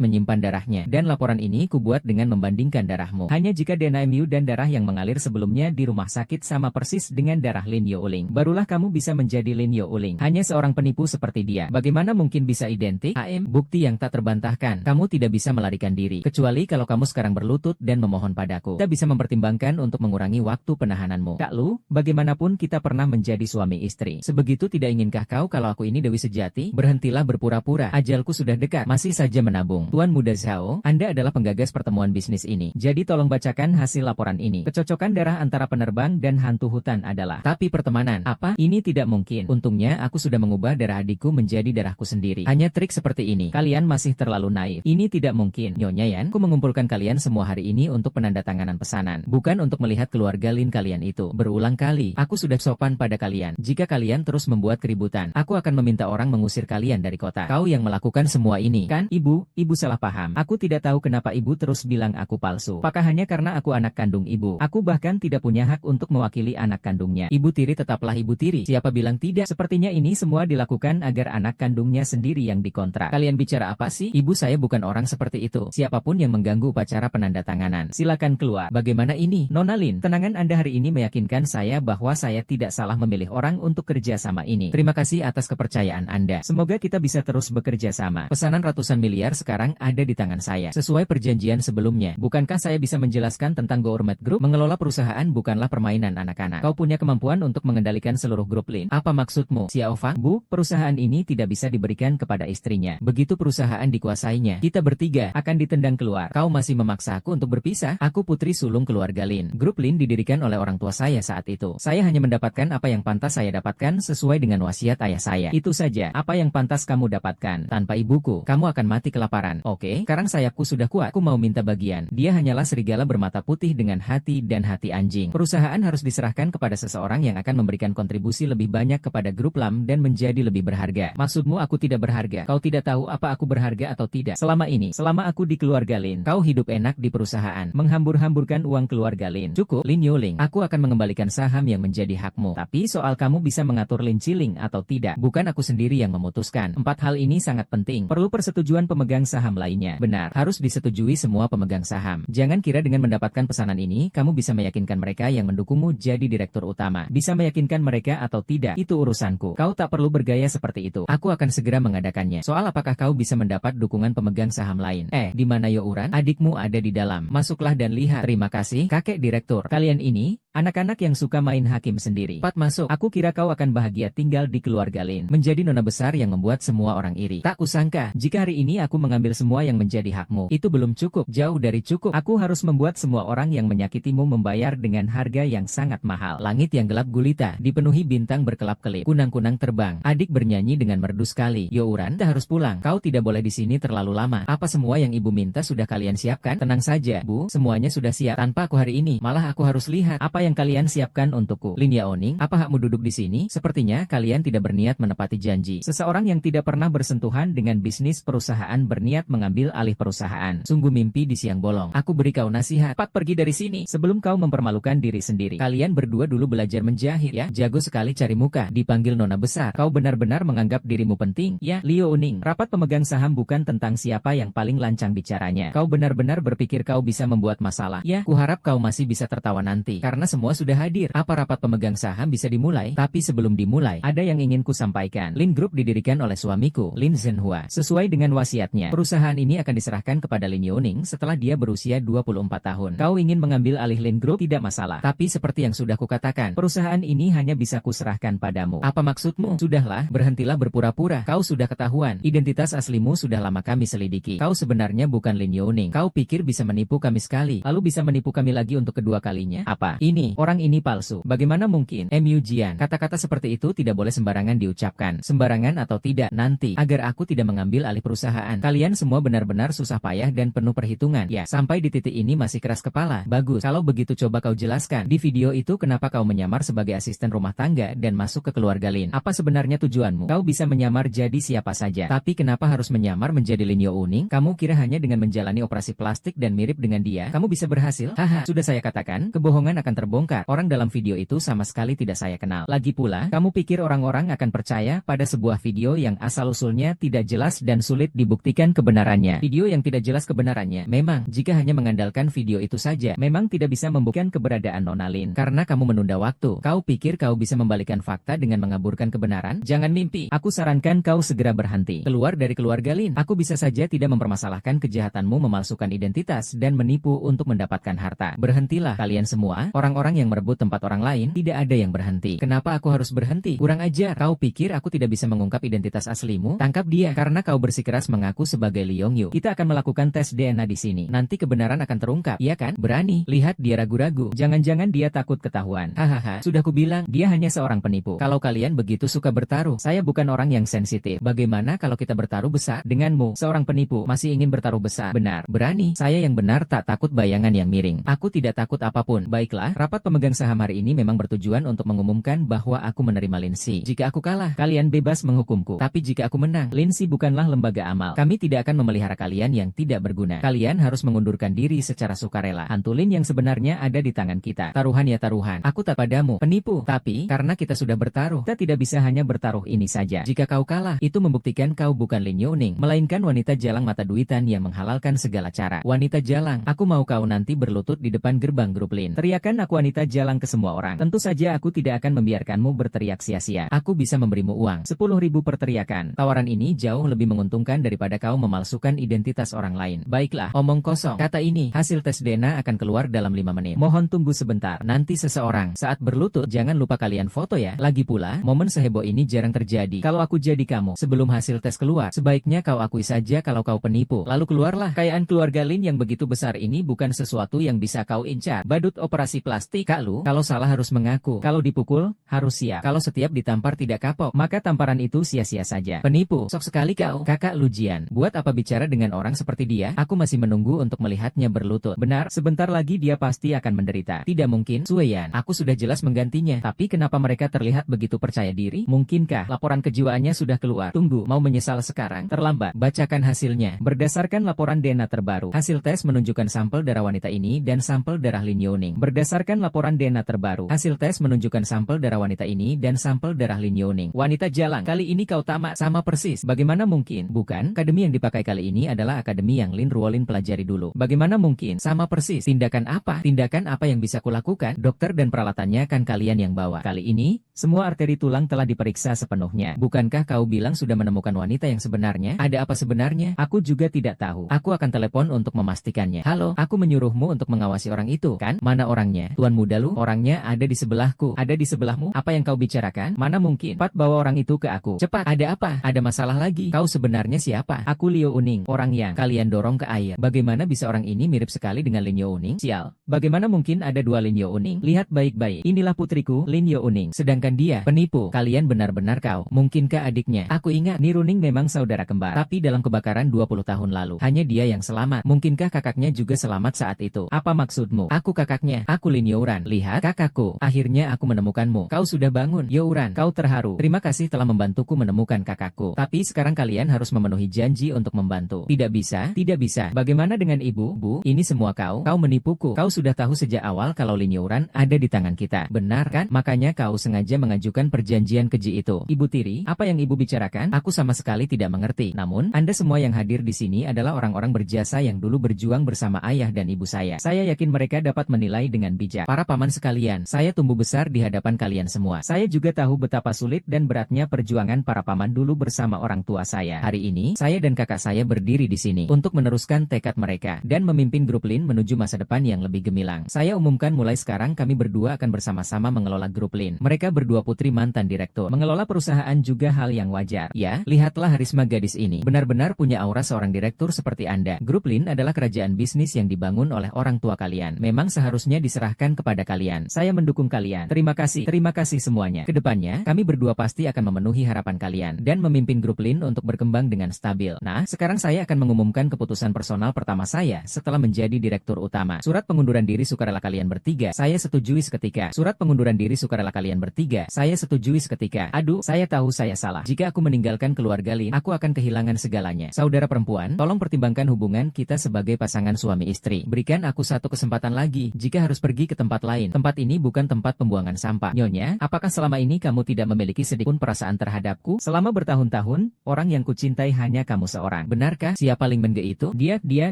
menyimpan darahnya. Dan laporan ini kubuat dengan membandingkan darahmu. Hanya jika DNA MU dan darah yang mengalir sebelumnya di rumah sakit sama persis dengan darah Lin Youling, barulah kamu bisa menjadi Lin Youling. Hanya seorang penipu seperti dia. Bagaimana mungkin bisa identik? Bukti yang tak terbantahkan. Kamu tidak bisa melarikan diri. Kecuali kalau kamu sekarang berlutut dan memohon padaku. Kita bisa mempertimbangkan untuk mengurangi waktu penahananmu. Kak Lu, bagaimanapun kita pernah menjadi suami istri. Sebegitu tidak inginkah kau kalau aku ini Dewi Sejati? Berhentilah berpura-pura. Ajalku sudah dekat. Masih saja menabung. Tuan Muda Zhao, Anda adalah penggagas pertemuan bisnis ini. Jadi tolong bacakan hasil laporan ini. Kecocokan darah antara penerbang dan hantu hutan adalah. Tapi pertemanan. Apa? Ini tidak mungkin. Untungnya aku sudah mengubah darah adikku menjadi darahku sendiri. Hanya trik seperti ini. Kalian masih terlalu naif. Ini tidak mungkin. Nyonya Yan, aku mengumpulkan kalian semua hari ini untuk penandatanganan pesanan. Bukan untuk melihat keluarga Lin kalian itu. Berulang kali, aku sudah sopan pada kalian. Jika kalian terus membuat keributan, aku akan meminta orang mengusir kalian dari kota. Kau yang melakukan semua ini, kan? Ibu salah paham. Aku tidak tahu kenapa ibu terus bilang aku palsu. Apakah hanya karena aku anak kandung ibu? Aku bahkan tidak punya hak untuk mewakili anak kandungnya. Ibu tiri tetaplah ibu tiri. Siapa bilang tidak? Sepertinya ini semua dilakukan agar anak kandungnya sendiri yang dikontrak. Kalian bicara apa sih? Ibu saya bukan orang seperti itu. Siapapun yang mengganggu upacara penandatanganan, silakan keluar. Bagaimana ini, Nona Lin? Tenangan Anda hari ini meyakinkan saya bahwa saya tidak salah memilih orang untuk kerja sama ini. Terima kasih atas kepercayaan Anda. Semoga kita bisa terus bekerja sama. Pesanan ratusan miliar sekarang ada di tangan saya. Sesuai perjanjian sebelumnya, bukankah saya bisa menjelaskan tentang Gourmet Group? Mengelola perusahaan bukanlah permainan anak-anak. Kau punya kemampuan untuk mengendalikan seluruh grup Lin. Apa maksudmu, Xiao Fang? Bu, perusahaan ini tidak bisa diberikan kepada istrinya. Begitu perusahaan dikuasainya, kita bertiga akan ditendang keluar. Kau masih memaksa aku untuk berpisah? Aku putri sulung keluarga Lin. Grup Lin didirikan oleh orang tua saya saat itu. Saya hanya mendapatkan apa yang pantas saya dapatkan sesuai dengan wasiat ayah saya. Itu saja. Apa yang pantas kamu dapatkan? Tanpa ibuku, kamu akan mati kelaparan. Oke, sekarang sayapku sudah kuat. Aku mau minta bagian. Dia hanyalah serigala bermata putih dengan hati dan hati anjing. Perusahaan harus diserahkan kepada seseorang yang akan memberikan kontribusi lebih banyak kepada grup Lam dan menjadi lebih berharga. Maksudmu aku tidak berharga? Kau tidak tahu apa aku berharga atau tidak? Selama ini, selama aku di keluarga Lin, kau hidup enak di perusahaan, menghambur-hamburkan uang keluarga Lin. Cukup, Lin Youling. Aku akan mengembalikan saham yang menjadi hakmu. Tapi soal kamu bisa mengatur Lin Chiling atau tidak, bukan aku sendiri yang memutuskan. 4 hal ini sangat penting. Perlu persetujuan pemegang saham lainnya. Benar, harus disetujui semua pemegang saham. Jangan kira dengan mendapatkan pesanan ini, kamu bisa meyakinkan mereka yang mendukungmu jadi direktur utama. Bisa meyakinkan mereka atau tidak, itu urusanku. Kau tak perlu bergaya seperti itu. Aku akan segera mengadakannya. Soal apakah kau bisa mendapat dukungan pemegang saham lain? Di mana Youran? Adikmu ada di dalam. Masuklah dan lihat. Terima kasih, kakek direktur. Kalian ini, Anak-anak yang suka main hakim sendiri. Pat masuk. Aku kira kau akan bahagia tinggal di keluarga Lin. Menjadi nona besar yang membuat semua orang iri. Tak kusangka, jika hari ini aku mengambil semua yang menjadi hakmu. Itu belum cukup. Jauh dari cukup. Aku harus membuat semua orang yang menyakitimu membayar dengan harga yang sangat mahal. Langit yang gelap gulita, dipenuhi bintang berkelap-kelip. Kunang-kunang terbang. Adik bernyanyi dengan merdu sekali. Yo Uran, kita harus pulang. Kau tidak boleh di sini terlalu lama. Apa semua yang ibu minta sudah kalian siapkan? Tenang saja, Bu. Semuanya sudah siap. Tanpa aku hari ini, malah aku harus lihat apa yang kalian siapkan untukku. Lin Yaoning, apa hakmu duduk di sini? Sepertinya kalian tidak berniat menepati janji. Seseorang yang tidak pernah bersentuhan dengan bisnis perusahaan berniat mengambil alih perusahaan. Sungguh mimpi di siang bolong. Aku beri kau nasihat. Pat, pergi dari sini sebelum kau mempermalukan diri sendiri. Kalian berdua dulu belajar menjahit ya. Jago sekali cari muka. Dipanggil nona besar. Kau benar-benar menganggap dirimu penting ya. Liaoning, rapat pemegang saham bukan tentang siapa yang paling lancang bicaranya. Kau benar-benar berpikir kau bisa membuat masalah ya. Kuharap kau masih bisa tertawa nanti karena semua sudah hadir. Apa rapat pemegang saham bisa dimulai? Tapi sebelum dimulai, ada yang ingin ku sampaikan. Lin Group didirikan oleh suamiku, Lin Zhenhua. Sesuai dengan wasiatnya, perusahaan ini akan diserahkan kepada Lin Yaoning setelah dia berusia 24 tahun. Kau ingin mengambil alih Lin Group? Tidak masalah. Tapi seperti yang sudah kukatakan, perusahaan ini hanya bisa kuserahkan padamu. Apa maksudmu? Sudahlah, berhentilah berpura-pura. Kau sudah ketahuan. Identitas aslimu sudah lama kami selidiki. Kau sebenarnya bukan Lin Yaoning. Kau pikir bisa menipu kami sekali, lalu bisa menipu kami lagi untuk kedua kalinya? Apa? Ini, orang ini palsu. Bagaimana mungkin? Mu Jian, kata-kata seperti itu tidak boleh sembarangan diucapkan. Sembarangan atau tidak, nanti, agar aku tidak mengambil alih perusahaan. Kalian semua benar-benar susah payah dan penuh perhitungan. Ya, sampai di titik ini masih keras kepala. Bagus, kalau begitu coba kau jelaskan. Di video itu kenapa kau menyamar sebagai asisten rumah tangga dan masuk ke keluarga Lin? Apa sebenarnya tujuanmu? Kau bisa menyamar jadi siapa saja. Tapi kenapa harus menyamar menjadi Lin Yaoning? Kamu kira hanya dengan menjalani operasi plastik dan mirip dengan dia, kamu bisa berhasil? Haha, sudah saya katakan, kebohongan akan terbongkar. Orang dalam video itu sama sekali tidak saya kenal. Lagi pula, kamu pikir orang-orang akan percaya pada sebuah video yang asal-usulnya tidak jelas dan sulit dibuktikan kebenarannya? Video yang tidak jelas kebenarannya. Memang, jika hanya mengandalkan video itu saja, memang tidak bisa membuktikan keberadaan Nona Lin. Karena kamu menunda waktu. Kau pikir kau bisa membalikan fakta dengan mengaburkan kebenaran? Jangan mimpi. Aku sarankan kau segera berhenti. Keluar dari keluarga Lin. Aku bisa saja tidak mempermasalahkan kejahatanmu memalsukan identitas dan menipu untuk mendapatkan harta. Berhentilah kalian semua. Orang-orang yang merebut tempat orang lain, tidak ada yang berhenti. Kenapa aku harus berhenti? Kurang ajar. Kau pikir aku tidak bisa mengungkap identitas aslimu? Tangkap dia. Karena kau bersikeras mengaku sebagai Liong Yu. Kita akan melakukan tes DNA di sini. Nanti kebenaran akan terungkap. Iya kan? Berani. Lihat dia ragu-ragu. Jangan-jangan dia takut ketahuan. Hahaha. Sudah kubilang, dia hanya seorang penipu. Kalau kalian begitu suka bertaruh, saya bukan orang yang sensitif. Bagaimana kalau kita bertaruh besar? Denganmu, seorang penipu, masih ingin bertaruh besar? Benar. Berani. Saya yang benar tak takut bayangan yang miring. Aku tidak takut apapun. Baiklah, rapat pemegang saham hari ini memang bertujuan untuk mengumumkan bahwa aku menerima Linsi. Jika aku kalah, kalian bebas menghukumku. Tapi jika aku menang, Linsi bukanlah lembaga amal. Kami tidak akan memelihara kalian yang tidak berguna. Kalian harus mengundurkan diri secara sukarela. Hantu Lin yang sebenarnya ada di tangan kita. Taruhan ya taruhan. Aku tak padamu, penipu. Tapi, karena kita sudah bertaruh, kita tidak bisa hanya bertaruh ini saja. Jika kau kalah, itu membuktikan kau bukan Lin Yaoning, melainkan wanita jalang mata duitan yang menghalalkan segala cara. Wanita jalang, aku mau kau nanti berlutut di depan gerbang grup Lin. Teriakan aku wanita jalang ke semua orang. Tentu saja aku tidak akan membiarkanmu berteriak sia-sia. Aku bisa memberimu uang 10.000 per teriakan. Tawaran ini jauh lebih menguntungkan daripada kau memalsukan identitas orang lain. Baiklah, omong kosong. Kata ini, hasil tes DNA akan keluar dalam 5 menit. Mohon tunggu sebentar. Nanti seseorang saat berlutut jangan lupa kalian foto ya. Lagi pula, momen seheboh ini jarang terjadi. Kalau aku jadi kamu, sebelum hasil tes keluar, sebaiknya kau akui saja kalau kau penipu. Lalu keluarlah. Kekayaan keluarga Lin yang begitu besar ini bukan sesuatu yang bisa kau incar. Badut operasi plastik, Kak Lu. Kalau salah harus mengaku. Kalau dipukul, harus siap. Kalau setiap ditampar tidak kapok, maka tamparan itu sia-sia saja. Penipu, sok sekali kau. Kakak Lu Jian, buat apa bicara dengan orang seperti dia? Aku masih menunggu untuk melihatnya berlutut. Benar, sebentar lagi dia pasti akan menderita. Tidak mungkin, Sueyan. Aku sudah jelas menggantinya. Tapi kenapa mereka terlihat begitu percaya diri? Mungkinkah laporan kejiwaannya sudah keluar? Tunggu, mau menyesal sekarang? Terlambat. Bacakan hasilnya. Berdasarkan laporan DNA terbaru, hasil tes menunjukkan sampel darah wanita ini dan sampel darah Lin Yaoning. Berdasarkan laporan DNA terbaru, hasil tes menunjukkan sampel darah wanita ini dan sampel darah Lin Yaoning. Wanita jalang, kali ini kau tamat. Sama persis. Bagaimana mungkin? Bukan, akademi yang dipakai kali ini adalah akademi yang Lin Ruolin pelajari dulu. Bagaimana mungkin? Sama persis. Tindakan apa? Tindakan apa yang bisa kulakukan? Dokter dan peralatannya kan kalian yang bawa. Kali ini, semua arteri tulang telah diperiksa sepenuhnya. Bukankah kau bilang sudah menemukan wanita yang sebenarnya? Ada apa sebenarnya? Aku juga tidak tahu. Aku akan telepon untuk memastikannya. Halo, aku menyuruhmu untuk mengawasi orang itu, kan? Mana orangnya? Tuan muda Lu, orangnya ada di sebelahku. Ada di sebelahmu? Apa yang kau bicarakan? Mana mungkin? Cepat bawa orang itu ke aku. Cepat, ada apa? Ada masalah lagi. Kau sebenarnya siapa? Aku Liu Uning, orang yang kalian dorong ke air. Bagaimana bisa orang ini mirip sekali dengan Lin Yo Uning? Sial, bagaimana mungkin ada dua Lin Yo Uning? Lihat baik-baik, inilah putriku, Lin Yo Uning. Sedangkan dia, penipu. Kalian benar-benar kau. Mungkinkah adiknya? Aku ingat, Ni Runing memang saudara kembar. Tapi dalam kebakaran 20 tahun lalu, hanya dia yang selamat. Mungkinkah kakaknya juga selamat saat itu? Apa maksudmu? Aku kakaknya. Aku Lin Youran. Lihat, kakakku. Akhirnya aku menemukanmu. Kau sudah bangun. Youran, kau terharu. Terima kasih telah membantuku menemukan kakakku. Tapi sekarang kalian harus memenuhi janji untuk membantu. Tidak bisa, tidak bisa. Bagaimana dengan ibu? Bu, ini semua kau. Kau menipuku. Kau sudah tahu sejak awal kalau Lin Youran ada di tangan kita. Benar kan? Makanya kau sengaja mengajukan perjanjian keji itu. Ibu tiri, apa yang ibu bicarakan? Aku sama sekali tidak mengerti. Namun, Anda semua yang hadir di sini adalah orang-orang berjasa yang dulu berjuang bersama ayah dan ibu saya. Saya yakin mereka dapat menilai dengan bijak. Para paman sekalian, saya tumbuh besar di hadapan kalian semua. Saya juga tahu betapa sulit dan beratnya perjuangan para paman dulu bersama orang tua saya. Hari ini, saya dan kakak saya berdiri di sini untuk meneruskan tekad mereka dan memimpin grup Lin menuju masa depan yang lebih gemilang. Saya umumkan mulai sekarang kami berdua akan bersama-sama mengelola grup Lin. Mereka berdua putri mantan direktur. Mengelola perusahaan juga hal yang wajar. Ya, lihatlah Harisma, gadis ini. Benar-benar punya aura seorang direktur seperti Anda. Grup Lin adalah kerajaan bisnis yang dibangun oleh orang tua kalian. Memang seharusnya diserahkan kepada kalian. Saya mendukung kalian. Terima kasih semuanya. Kedepannya, kami berdua pasti akan memenuhi harapan kalian dan memimpin grup Lin untuk berkembang dengan stabil. Nah, sekarang saya akan mengumumkan keputusan personal pertama saya setelah menjadi direktur utama. Surat pengunduran diri sukarela kalian bertiga, saya setujui seketika. Surat pengunduran diri sukarela kalian bertiga, saya setujui seketika. Aduh, saya tahu saya salah. Jika aku meninggalkan keluarga Lin, aku akan kehilangan segalanya. Saudara perempuan, tolong pertimbangkan hubungan kita sebagai pasangan suami istri. Berikan aku satu kesempatan lagi jika harus pergi ke tempat lain. Tempat ini bukan tempat pembuangan sampah. Nyonya, apakah selama ini kamu tidak memiliki sedikit pun perasaan terhadapku? Selama bertahun-tahun, orang yang kucintai hanya kamu seorang. Benarkah? Siapa Ling Menge itu? Dia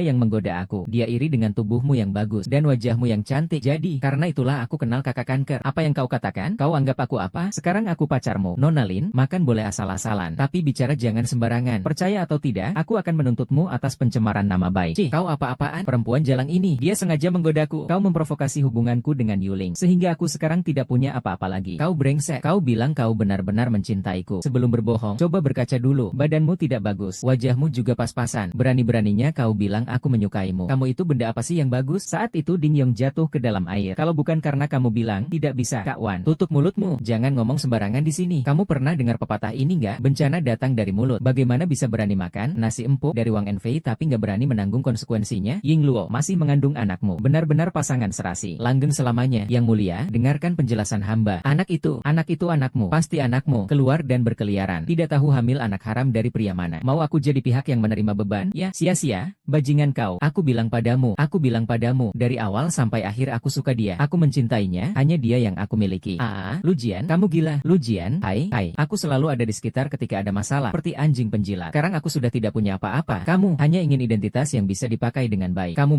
yang menggoda aku. Dia iri dengan tubuhmu yang bagus dan wajahmu yang cantik. Jadi, karena itulah aku kenal kakak kanker. Apa yang kau katakan? Kau anggap aku apa? Sekarang aku pacarmu. Nona Lin, makan boleh asal-asalan, tapi bicara jangan sembarangan. Percaya atau tidak, aku akan menuntutmu atas pencemaran nama baik. Cih, kau apa-apaan? Perempuan jalang ini, dia sengaja menggodaku. Kau memprovokasi hubunganku dengan Yuling, sehingga aku sekarang tidak punya apa-apa lagi. Kau brengsek. Kau bilang kau benar-benar mencintaiku. Sebelum berbohong, coba berkaca dulu. Badanmu tidak bagus, wajahmu juga pas-pasan. Berani-beraninya kau bilang aku menyukaimu. Kamu itu benda apa sih yang bagus? Saat itu Ding Yong jatuh ke dalam air. Kalau bukan karena kamu bilang tidak bisa, Kak Wan, tutup mulutmu. Jangan ngomong sembarangan di sini. Kamu pernah dengar pepatah ini nggak? Bencana datang dari mulut. Bagaimana bisa berani makan nasi empuk dari Wang Enfei tapi nggak berani menanggung konsekuensinya? Ying Luo masih mengandung anakmu. Benar-benar pasangan serasi. Langgeng selamanya. Yang mulia, dengarkan penjelasan hamba. Anak itu anakmu. Pasti anakmu. Keluar dan berkeliaran. Tidak tahu hamil anak haram dari pria mana. Mau aku jadi pihak yang menerima beban? Ya, sia-sia. Bajingan kau. Aku bilang padamu. Dari awal sampai akhir aku suka dia. Aku mencintainya. Hanya dia yang aku miliki. Lujian, kamu gila. Lujian, hai. Aku selalu ada di sekitar ketika ada masalah. Seperti anjing penjilat. Sekarang aku sudah tidak punya apa-apa. Kamu hanya ingin identitas yang bisa dipakai dengan baik. Kamu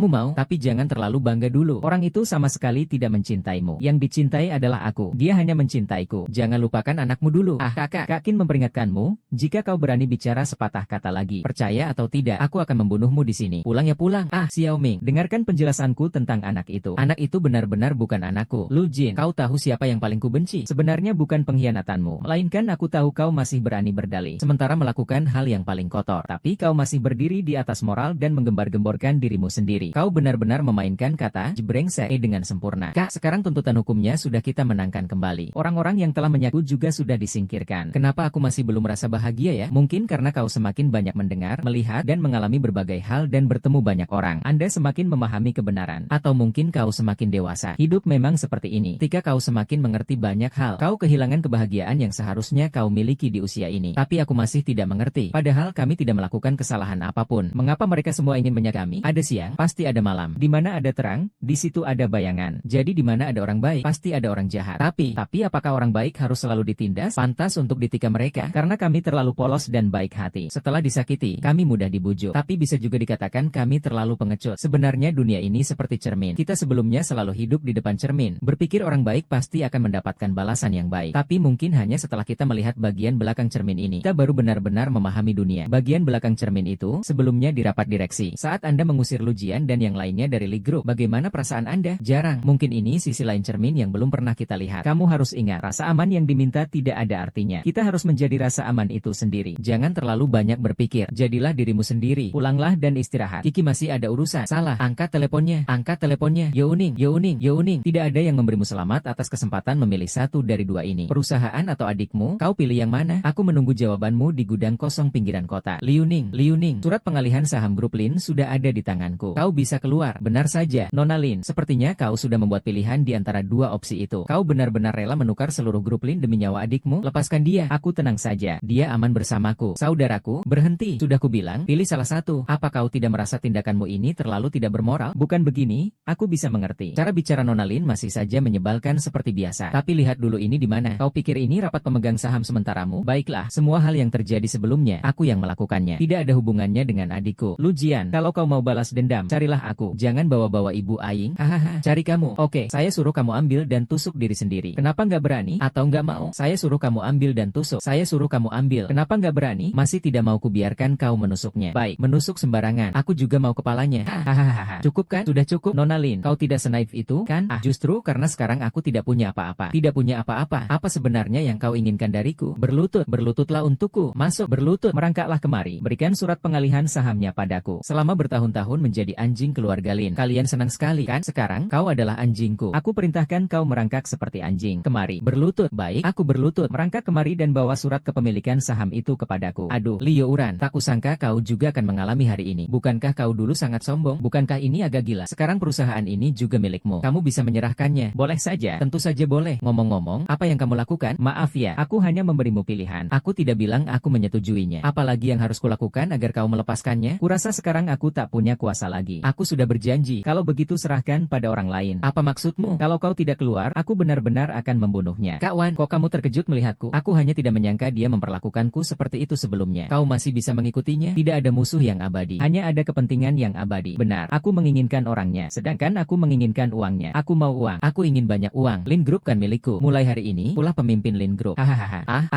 mau, tapi jangan terlalu bangga dulu. Orang itu sama sekali tidak mencintaimu. Yang dicintai adalah aku. Dia hanya mencintaiku. Jangan lupakan anakmu dulu. Kak Qin memperingatkanmu, jika kau berani bicara sepatah kata lagi, percaya atau tidak, aku akan membunuhmu di sini. Pulang ya pulang. Xiao Ming, dengarkan penjelasanku tentang anak itu. Anak itu benar-benar bukan anakku. Lu Jin, kau tahu siapa yang paling kubenci? Sebenarnya bukan pengkhianatanmu, melainkan aku tahu kau masih berani berdalih, sementara melakukan hal yang paling kotor. Tapi kau masih berdiri di atas moral dan menggembar-gemborkan dirimu sendiri. Kau benar-benar memainkan kata brengsek dengan sempurna. Kak, sekarang tuntutan hukumnya sudah kita menangkan kembali. Orang-orang yang telah menyaku juga sudah disingkirkan. Kenapa aku masih belum merasa bahagia ya? Mungkin karena kau semakin banyak mendengar, melihat, dan mengalami berbagai hal dan bertemu banyak orang. Anda semakin memahami kebenaran. Atau mungkin kau semakin dewasa. Hidup memang seperti ini. Ketika kau semakin mengerti banyak hal, kau kehilangan kebahagiaan yang seharusnya kau miliki di usia ini. Tapi aku masih tidak mengerti. Padahal kami tidak melakukan kesalahan apapun. Mengapa mereka semua ingin menyakiti kami? Ada siang, pasti ada malam. Di mana ada terang, di situ ada bayangan. Jadi di mana ada orang baik, pasti ada orang jahat. Tapi apakah orang baik harus selalu ditindas? Pantas untuk ditikam mereka, karena kami terlalu polos dan baik hati. Setelah disakiti, kami mudah dibujuk. Tapi bisa juga dikatakan kami terlalu pengecut. Sebenarnya dunia ini seperti cermin. Kita sebelumnya selalu hidup di depan cermin. Berpikir orang baik pasti akan mendapatkan balasan yang baik. Tapi mungkin hanya setelah kita melihat bagian belakang cermin ini, kita baru benar-benar memahami dunia. Bagian belakang cermin itu sebelumnya di rapat direksi. Saat Anda mengusir Lujian dan yang lainnya dari Li Group, bagaimana perasaan Anda? Jarang. Mungkin ini sisi lain cermin yang belum pernah kita lihat. Kamu harus ingat, rasa aman yang diminta tidak ada artinya. Kita harus menjadi rasa aman itu sendiri. Jangan terlalu banyak berpikir. Jadilah dirimu sendiri. Pulanglah dan istirahat. Kiki masih ada urusan. Salah. Angkat teleponnya. Angkat teleponnya. Youning, Youning, Youning. Tidak ada yang memberimu selamat atas kesempatan memilih satu dari dua ini. Perusahaan atau adikmu? Kau pilih yang mana? Aku menunggu jawabanmu di gudang kosong pinggiran kota. Liuning, Liuning. Surat pengalihan saham grup Lin sudah ada di tanganku. Kau bisa keluar. Benar saja, Nona Lin. Sepertinya kau sudah membuat pilihan di antara dua opsi itu. Kau benar-benar rela menukar seluruh grup Lin demi nyawa adikmu? Lepaskan dia. Aku tenang saja. Dia aman bersamaku. Saudaraku, berhenti. Sudah kubilang, pilih salah satu. Apa kau tidak merasa tindakanmu ini terlalu tidak bermoral? Bukan begini. Aku bisa mengerti. Cara bicara Nona Lin masih saja menyebalkan seperti biasa. Tapi lihat dulu ini di mana. Kau pikir ini rapat pemegang saham sementaramu? Baiklah, semua hal yang terjadi sebelumnya, aku yang melakukannya. Tidak ada hubungannya dengan adikku. Lu Jian, kalau kau mau balas dendam, carilah aku. Jangan bawa-bawa ibu Aing. Hahaha, cari kamu. Oke, saya suruh kamu ambil dan tusuk diri sendiri. Kenapa nggak berani? Atau nggak mau? Saya suruh kamu ambil dan tusuk. Saya suruh kamu ambil. Kenapa nggak berani? Masih tidak mau kubiarkan kau menusuknya. Baik, menusuk sembarangan. Aku juga mau kepalanya. Hahaha. Cukup kan? Sudah cukup, Nona Lin. Kau tidak senaif itu, kan? Justru karena sekarang aku tidak punya apa-apa. Tidak punya apa-apa. Apa sebenarnya yang kau inginkan dariku? Berlutut. Berlututlah untukku. Masuk berlutut. Merangkaklah kemari. Berikan surat pengalihan sahamnya padaku. Selama bertahun-tahun menjadi anjing keluarga Lin. Kalian senang sekali, kan? Sekarang, kau adalah anjingku. Aku perintahkan kau merangkak seperti anjing. Kemari. Berlutut. Baik, aku berlutut. Merangkak kemari dan bawa surat kepemilikan saham itu kepadaku. Aduh, Liu Uran. Tak kusangka kau juga akan mengalami hari ini. Bukankah kau dulu sangat sombong? Bukankah ini agak gila? Sekarang perusahaan ini juga milikmu. Kamu bisa menyerahkannya. Boleh saja. Tentu saja boleh. Ngomong-ngomong, apa yang kamu lakukan? Maaf ya, aku hanya memberimu pilihan. Aku tidak bilang aku menyetujuinya. Apalagi yang harus kulakukan agar kau melepaskannya? Kurasa sekarang aku tak punya kuasa lagi. Aku sudah berjanji. Kalau begitu serahkan pada orang lain. Apa maksudmu? Kalau kau tidak keluar, aku benar-benar akan membunuhnya. Kak Wan, kok kamu terkejut melihatku? Aku hanya tidak menyangka dia memperlakukanku seperti itu sebelumnya. Kau masih bisa mengikutinya? Tidak ada musuh yang abadi. Hanya ada kepentingan yang abadi. Benar, aku menginginkan orangnya. Sedangkan aku menginginkan uangnya. Aku mau uang. Aku ingin banyak uang. Lin Group kan milikku. Mulai hari ini, ulah pemimpin Lin Group. Hahaha.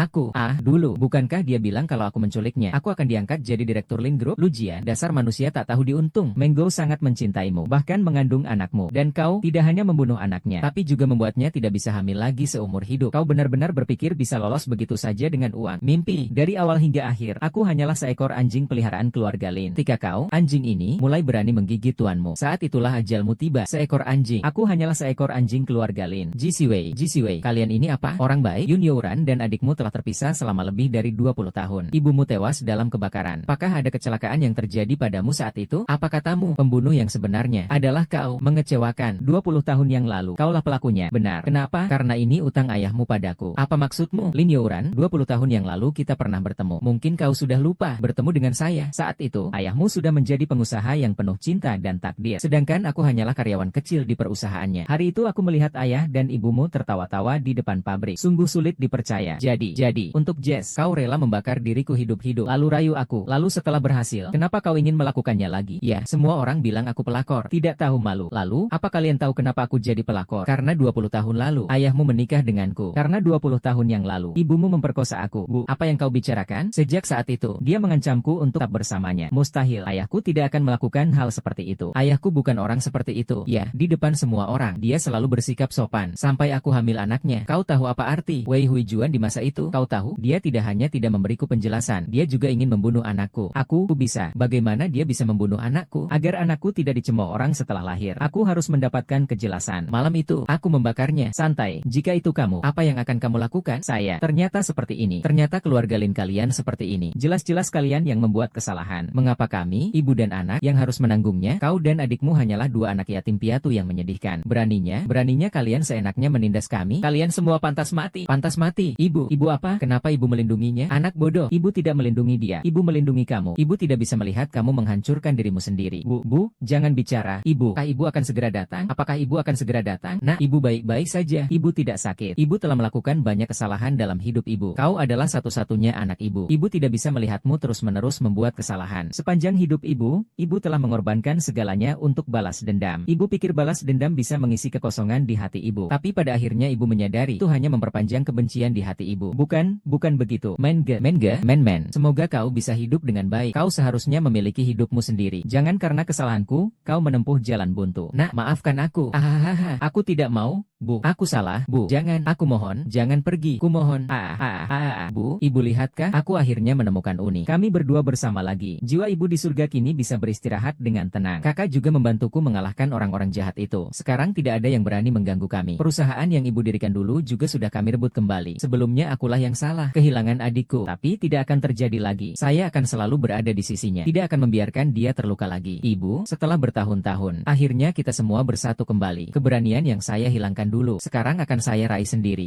Dulu. Bukankah dia bilang kalau aku menculiknya, aku akan diangkat jadi direktur Lin Group? Lu Jia, dasar manusia tak tahu diuntung. Menggo sangat mencintaimu, bahkan mengandung anakmu. Dan kau tidak hanya membunuh anaknya, tapi juga membuatnya tidak bisa hamil lagi seumur hidup. Kau benar-benar berpikir bisa lolos begitu saja dengan uang? Mimpi. Dari awal hingga akhir, aku hanyalah seekor anjing peliharaan keluarga Lin. Ketika kau, anjing ini, mulai berani menggigit tuanmu, saat itulah ajalmu tiba. Seekor anjing. Aku hanyalah seekor anjing keluarga Lin. Jisiwei, kalian ini apa? Orang baik? Yun Youran dan adikmu telah terpisah selama lebih dari 20 tahun. Ibumu tewas dalam kebakaran. Apakah ada kecelakaan yang terjadi padamu saat itu? Apa katamu? Pembunuh yang sebenarnya adalah kau. Mengecewakan. 20 tahun yang lalu, kaulah pelakunya. Benar. Kenapa? Karena ini utang ayahmu padaku. Apa maksudmu? Lin Youran, 20 tahun yang lalu kita pernah bertemu. Mungkin kau sudah lupa bertemu dengan saya. Saat itu, ayahmu sudah menjadi pengusaha yang penuh cinta dan takdir. Sedangkan aku hanyalah karyawan kecil di perusahaannya. Hari itu aku melihat ayah dan ibumu tertawa-tawa di depan pabrik. Sungguh sulit dipercaya. Jadi, untuk Jess, kau rela membakar diriku hidup-hidup, lalu rayu aku. Lalu setelah berhasil, kenapa kau ingin melakukannya lagi? Ya, semua orang bilang aku pelakor. Tidak tahu malu. Lalu, apa kalian tahu kenapa aku jadi pelakor? Karena 20 tahun lalu, ayahmu menikah denganku. Karena 20 tahun yang lalu, ibumu memperkosa aku. Bu, apa yang kau bicarakan? Sejak saat itu, dia mengancamku untuk tak bersamanya. Mustahil. Ayahku tidak akan melakukan hal seperti itu. Ayahku bukan orang seperti itu. Ya, di depan semua orang, dia selalu bersikap sopan. Sampai aku hamil anaknya. Kau tahu apa arti Wei Huijuan di masa itu? Kau tahu? Dia tidak hanya tidak memberiku penjelasan, dia juga ingin membunuh anakku. Aku bisa. Bagaimana dia bisa membunuh anakku? Agar anakku tidak dicemooh orang setelah lahir, aku harus mendapatkan kejelasan. Malam itu, aku membakarnya. Santai. Jika itu kamu, apa yang akan kamu lakukan? Saya. Ternyata seperti ini. Ternyata keluarga Lin kalian seperti ini. Jelas-jelas kalian yang membuat kesalahan. Mengapa kami, ibu dan anak, yang harus menanggungnya? Kau dan adikmu hanyalah dua anak yatim piatu yang menyedihkan. Beraninya kalian seenaknya menindas kami. Kalian semua pantas mati. Pantas mati. Ibu apa? Kenapa ibu melindunginya? Anak bodoh. Ibu tidak melindungi dia. Ibu melindungi kamu. Ibu tidak bisa melihat kamu menghancurkan dirimu sendiri. Bu, jangan bicara. Ibu, apakah ibu akan segera datang? Apakah ibu akan segera datang? Nah, ibu baik-baik saja. Ibu tidak sakit. Ibu telah melakukan banyak kesalahan dalam hidup ibu. Kau adalah satu-satunya anak ibu. Ibu tidak bisa melihatmu terus-menerus membuat kesalahan. Sepanjang hidup ibu telah mengorbankan segalanya untuk balas dendam. dendam. Ibu pikir balas dendam bisa mengisi kekosongan di hati ibu. Tapi pada akhirnya ibu menyadari itu hanya memperpanjang kebencian di hati ibu. Bukan begitu. Men. Semoga kau bisa hidup dengan baik. Kau seharusnya memiliki hidupmu sendiri. Jangan karena kesalahanku, kau menempuh jalan buntu. Nak, maafkan aku. Aku tidak mau. Bu, aku salah. Bu, jangan. Aku mohon, jangan pergi. Ku mohon. Bu, ibu lihatkah? Aku akhirnya menemukan Uni. Kami berdua bersama lagi. Jiwa ibu di surga kini bisa beristirahat dengan tenang. Kakak juga membantuku mengalahkan orang-orang jahat itu. Sekarang tidak ada yang berani mengganggu kami. Perusahaan yang ibu dirikan dulu juga sudah kami rebut kembali. Sebelumnya akulah yang salah, kehilangan adikku. Tapi tidak akan terjadi lagi. Saya akan selalu berada di sisinya. Tidak akan membiarkan dia terluka lagi. Ibu, setelah bertahun-tahun, akhirnya kita semua bersatu kembali. Keberanian yang saya hilangkan dulu, sekarang akan saya raih sendiri.